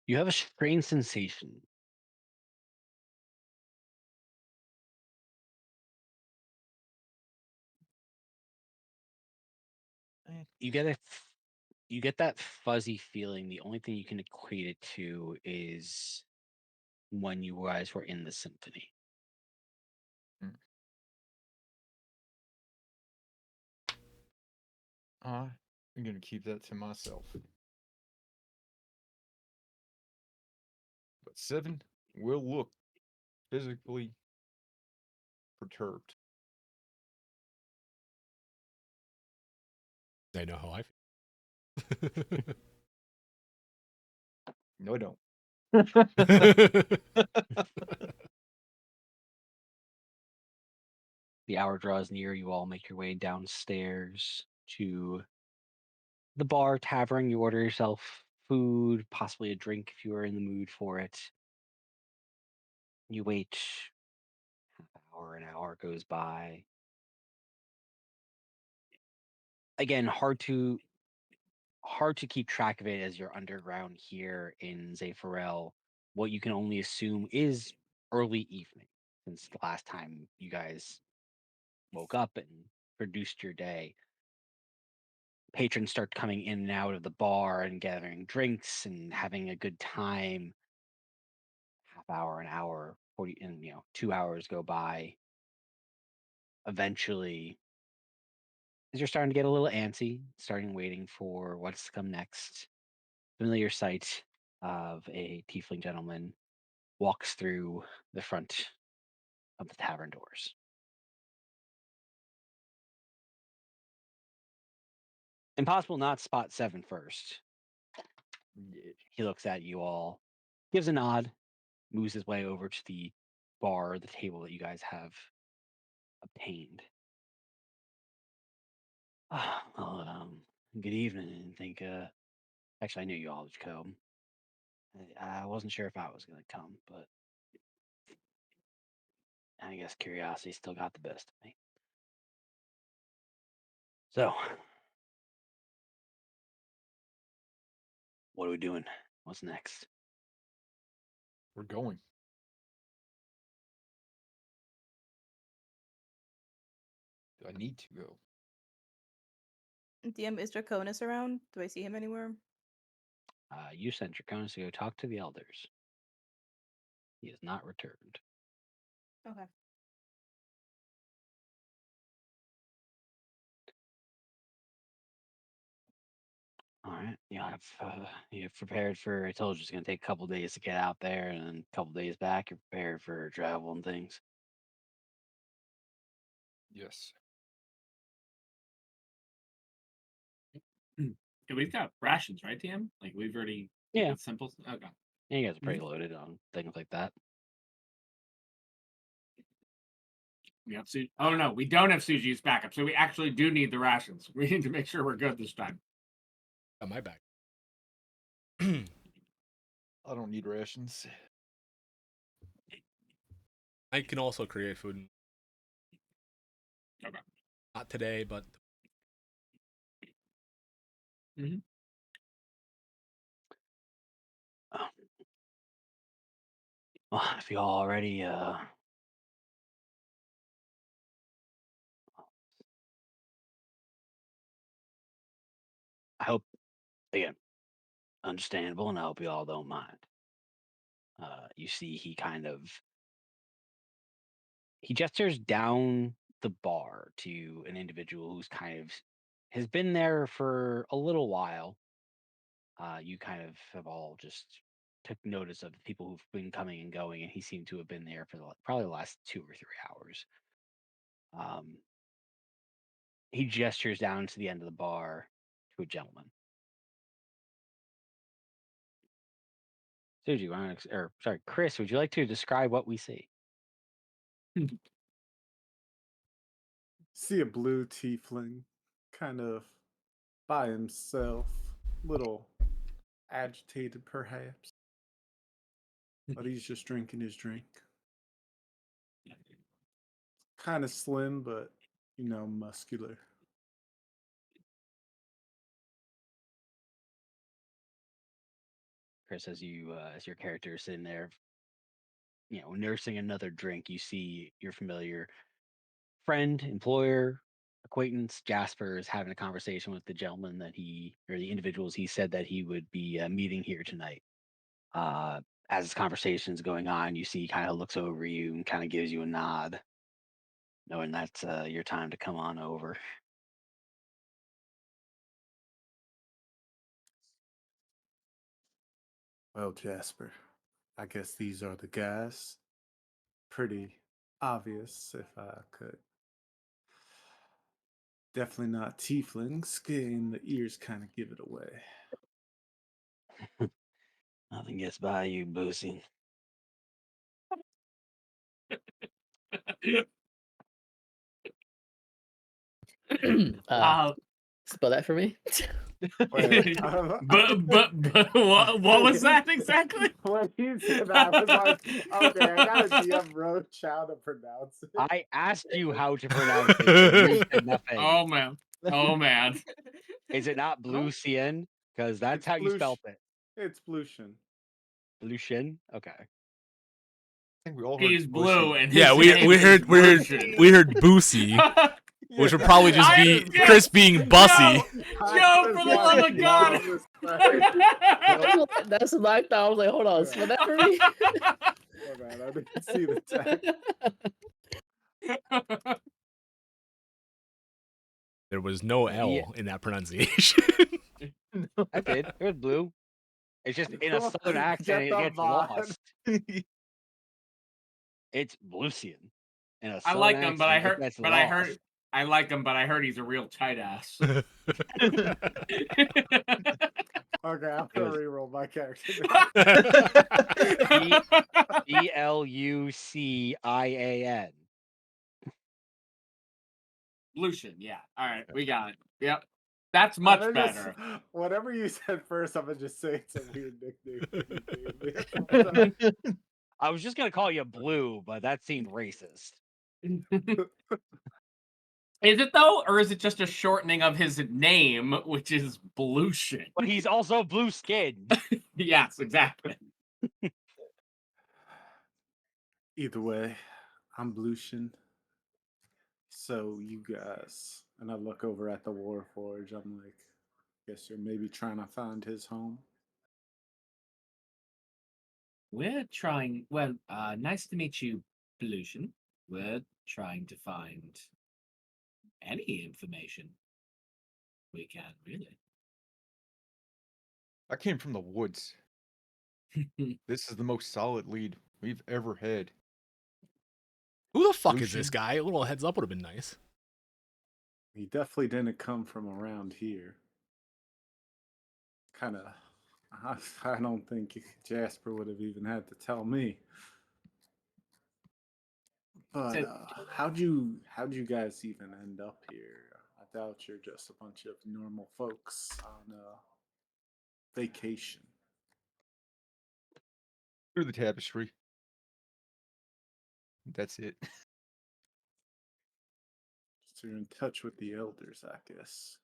You have a strange sensation. You get you get that fuzzy feeling. The only thing you can equate it to is when you guys were in the symphony. I'm gonna keep that to myself. But 7 will look physically perturbed. I know how I feel. No, I don't. The hour draws near. You all make your way downstairs to the bar, tavern. You order yourself food, possibly a drink if you are in the mood for it. You wait an hour goes by. Again, hard to keep track of it as you're underground here in Zepharel. What you can only assume is early evening, since the last time you guys woke up and produced your day. Patrons start coming in and out of the bar and gathering drinks and having a good time. Half hour, an hour, 40, and 2 hours go by. Eventually, as you're starting to get a little antsy, starting waiting for what's to come next, familiar sight of a tiefling gentleman walks through the front of the tavern doors. Impossible not spot 7 first. Yeah. He looks at you all, gives a nod, moves his way over to the bar, the table that you guys have obtained. Well, good evening. And think, actually, I knew you all would come. I wasn't sure if I was going to come, but I guess curiosity still got the best of me. So, what are we doing? What's next? We're going. Do I need to go? DM, is Draconis around? Do I see him anywhere? You sent Draconis to go talk to the elders. He has not returned. Okay. All right. You're prepared for. I told you it's gonna take a couple days to get out there, and then a couple days back. You're prepared for travel and things. Yes. Yeah, we've got rations, right, TM? Like we've already. Yeah. It's simple. Okay. Yeah, you guys are pretty loaded on things like that. We have sushi. Oh no, we don't have sushi's backup, so we actually do need the rations. We need to make sure we're good this time. Got my back. I don't need rations. I can also create food. Okay. Not today, but Well, if you all already I hope, again, understandable, and I hope you all don't mind. You see, he gestures down the bar to an individual who's kind of has been there for a little while. You kind of have all just took notice of the people who've been coming and going, and he seemed to have been there for probably the last 2 or 3 hours. He gestures down to the end of the bar to a gentleman. Suji, or sorry, Chris, would you like to describe what we see? See a blue tiefling, kind of by himself, little agitated perhaps, but he's just drinking his drink. Kind of slim, but muscular. Chris, as your character is sitting there, nursing another drink, you see your familiar friend, employer, acquaintance Jasper is having a conversation with the gentleman or the individuals he said that he would be meeting here tonight. As this conversation is going on, you see he kind of looks over you and kind of gives you a nod, knowing that's your time to come on over. Well, Jasper, I guess these are the guys. Pretty obvious, if I could. Definitely not tieflings. And the ears kind of give it away. Nothing gets by you, Boosie. Spell that for me. Wait, but what was that exactly? when you said that, I was like, okay, I gotta DM Roach how to pronounce it. I asked you how to pronounce it. And you said nothing. Oh man. Is it not Blue Cien? Because that's It's how you Blush- spelled it. It's Blution. Blution? Okay. I think we all heard He's blue and yeah, his we name we is heard Lucian. Boosie, which would probably just be Yeah. Chris being Bussy. Joe, for the love of God. That's what I thought. I was like, hold on, spell that for me. Oh man, I didn't see the text. There was no L Yeah. in that pronunciation. I did. It was blue. It's just in a southern accent, it Get the gets vibe. lost. It's Blucian. In a I southern like him, but I accent, it heard, gets but I heard, lost. I like him, but I heard he's a real tight ass. Okay, I'm gonna reroll my character. Blucian. Lucian, yeah. All right, we got it. Yep, that's much I'm gonna better. Whatever you said first, I'm gonna just say it's a weird nickname. I was just gonna call you Blue, but that seemed racist. Is it though, or is it just a shortening of his name, which is Blution? But he's also blue skinned. Yes, exactly. Either way, I'm Blution. So you guys, and I look over at the Warforge. I'm like, guess you're maybe trying to find his home. We're trying. Well, nice to meet you, Blution. We're trying to find any information we can, really. I came from the woods. This is the most solid lead we've ever had. Who the fuck is this Lucian? guy? A little heads up would have been nice. He definitely didn't come from around here. Kind of, I don't think Jasper would have even had to tell me. But So- how'd you guys even end up here? I doubt you're just a bunch of normal folks on vacation. Through the tapestry. That's it. So you're in touch with the elders, I guess.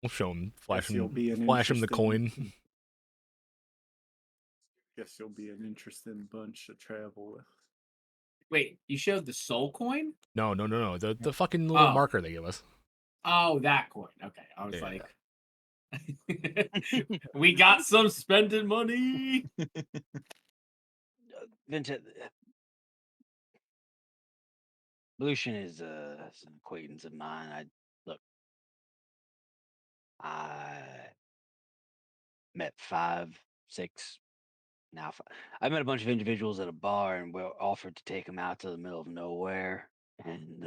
We'll show him, Guess you'll be an flash him the interesting- coin. Guess you'll be an interesting bunch to travel with. Wait, you showed the soul coin? No. The fucking little Oh. marker they give us. Oh, that coin. Okay, I was Yeah. like, we got some spending money. Vincent, Lucian is an acquaintance of mine. I met 5, 6. I met a bunch of individuals at a bar, and we offered to take them out to the middle of nowhere. And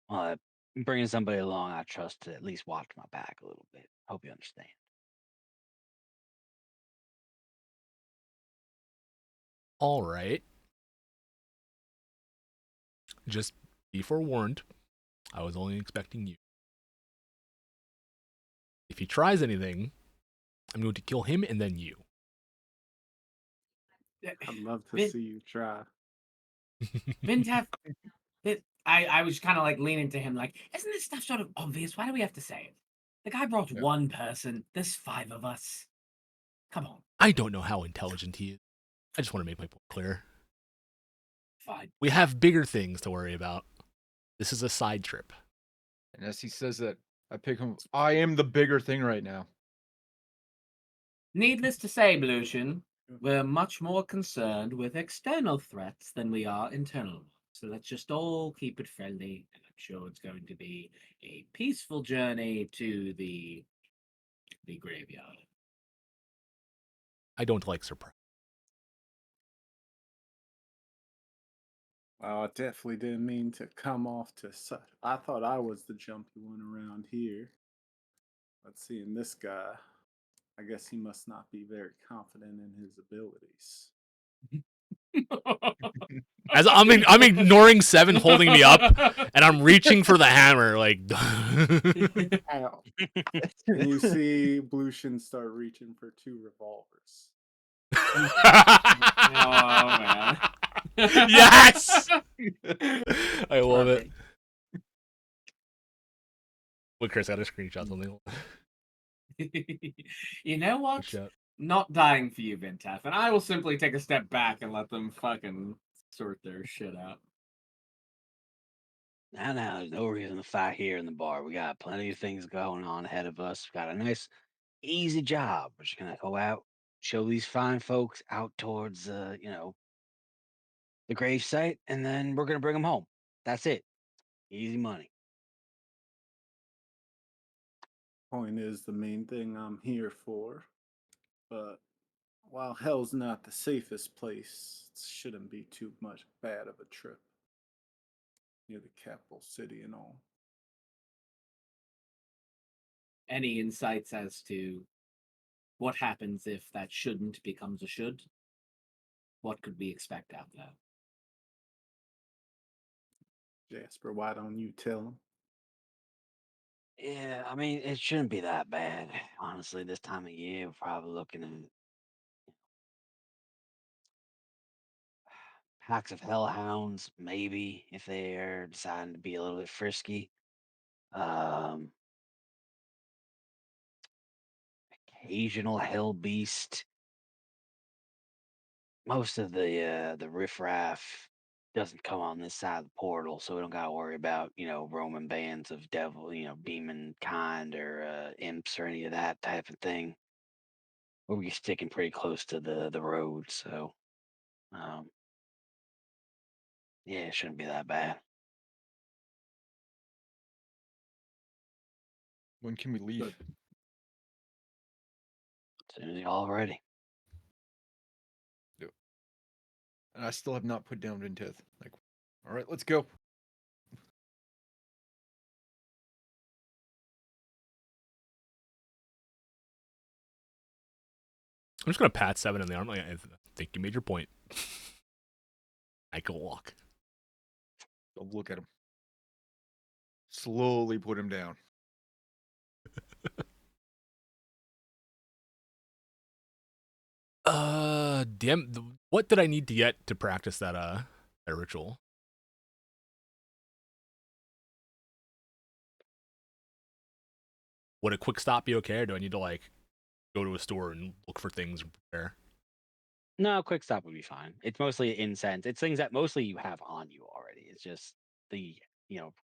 well, bringing somebody along, I trust to at least watch my back a little bit. Hope you understand. All right. Just be forewarned. I was only expecting you. If he tries anything, I'm going to kill him and then you. I'd love to Vin- see you try. Vintef, I was kind of like leaning to him, like, isn't this stuff sort of obvious? Why do we have to say it? The guy brought Yeah. one person. There's 5 of us. Come on, I don't know how intelligent he is. I just want to make my point clear. fine. We have bigger things to worry about. This is a side trip. And as he says that, I pick him. I am the bigger thing right now. Needless to say, Blution, we're much more concerned with external threats than we are internal ones. So let's just all keep it friendly, and I'm sure it's going to be a peaceful journey to the graveyard. I don't like surprise. Well, I definitely didn't mean to come off to such. I thought I was the jumpy one around here. But seeing this guy, I guess he must not be very confident in his abilities. As I'm ignoring Seven holding me up, and I'm reaching for the hammer, like. Ow. And you see Blution start reaching for 2 revolvers. Oh man. Yes! I love it. Look, Chris, I got to screenshot something. You know Good what? shot. Not dying for you, Vintef, and I will simply take a step back and let them fucking sort their shit out. Now, there's no reason to fight here in the bar. We got plenty of things going on ahead of us. We got a nice, easy job. We're just gonna go out, show these fine folks out towards, the grave site, and then we're gonna bring them home. That's it. Easy money. Point is the main thing I'm here for. But while hell's not the safest place, it shouldn't be too much bad of a trip. Near the capital city and all. Any insights as to what happens if that shouldn't becomes a should? What could we expect out there? Jasper, why don't you tell him? Yeah, I mean, it shouldn't be that bad. Honestly, this time of year, we're probably looking at packs of hellhounds, maybe, if they're deciding to be a little bit frisky. Um, Occasional hell beast. Most of the riffraff doesn't come on this side of the portal, so we don't gotta worry about, roaming bands of devil, demon kind or imps or any of that type of thing. We're sticking pretty close to the road, so um, yeah, it shouldn't be that bad. When can we leave? Good. As soon as y'all are ready. And I still have not put down Vinteth. Like, all right, let's go. I'm just gonna pat Seven in the arm. Like, I think you made your point. I can walk. Don't look at him. Slowly put him down. Damn. What did I need to get to practice that ritual? Would a quick stop be okay, or do I need to like go to a store and look for things and prepare? No, quick stop would be fine. It's mostly incense. It's things that mostly you have on you already. It's just the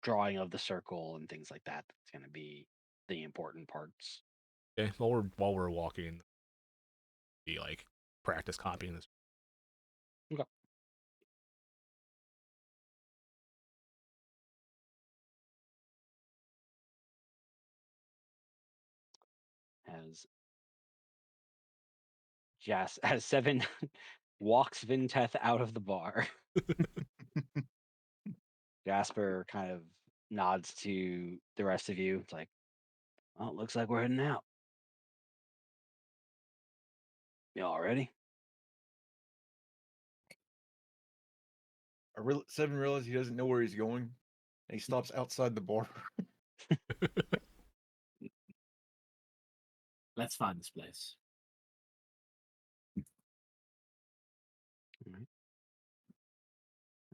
drawing of the circle and things like that that's going to be the important parts. Okay, while we're walking, be like practice copying this. Okay. As Seven walks Vinteth out of the bar, Jasper kind of nods to the rest of you. It's like, well, it looks like we're heading out. Y'all ready? Seven realizes he doesn't know where he's going, and he stops outside the bar. Let's find this place.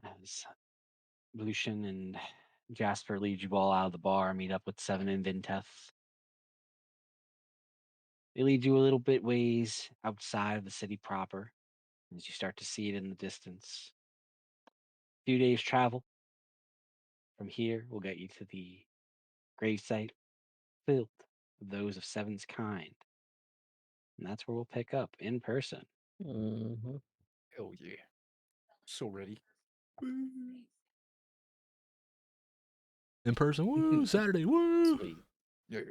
As Lucian and Jasper lead you all out of the bar, meet up with Seven and Vinteth. They lead you a little bit ways outside of the city proper as you start to see it in the distance. A few days' travel from here will get you to the gravesite filled with those of Seven's kind. And that's where we'll pick up in person. Mm-hmm. Hell yeah. So ready. In person, woo! Saturday, woo! Sweet. Yeah.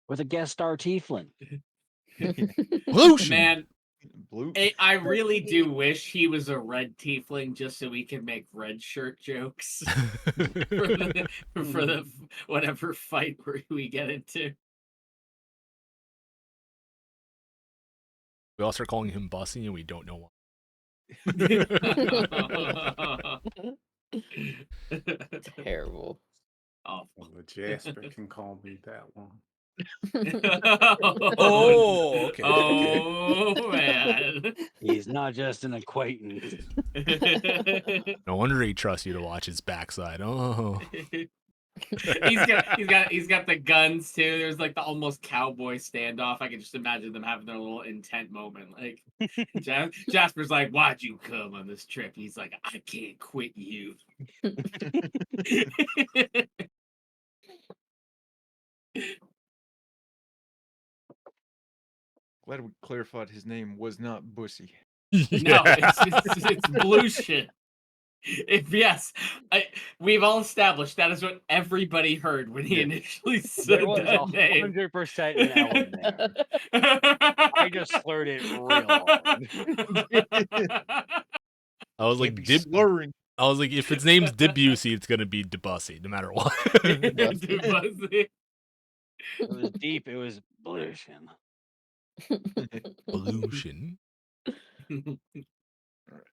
With a guest star tiefling. Lucian! Man, Blue. I really do wish he was a red tiefling just so we could make red shirt jokes for the whatever fight we get into. We all start calling him Bussy, and we don't know why. Terrible. Oh. Well, the Jasper can call me that one. Oh, okay. Oh man. He's not just an acquaintance. No wonder he trusts you to watch his backside. Oh. he's got the guns too. There's like the almost cowboy standoff. I can just imagine them having their little intent moment. Like Jasper's like, "Why'd you come on this trip?" He's like, "I can't quit you." Glad we clarified his name was not Bussy. No, it's blue shit. We've all established that is what everybody heard when he initially said There was that name. 100% an L in there. I just slurred it real hard. I was like, slurring. I was like, if its name's Debussy, it's gonna be Debussy, no matter what. Debussy. It was deep. It was Lucian. Pollution. All right.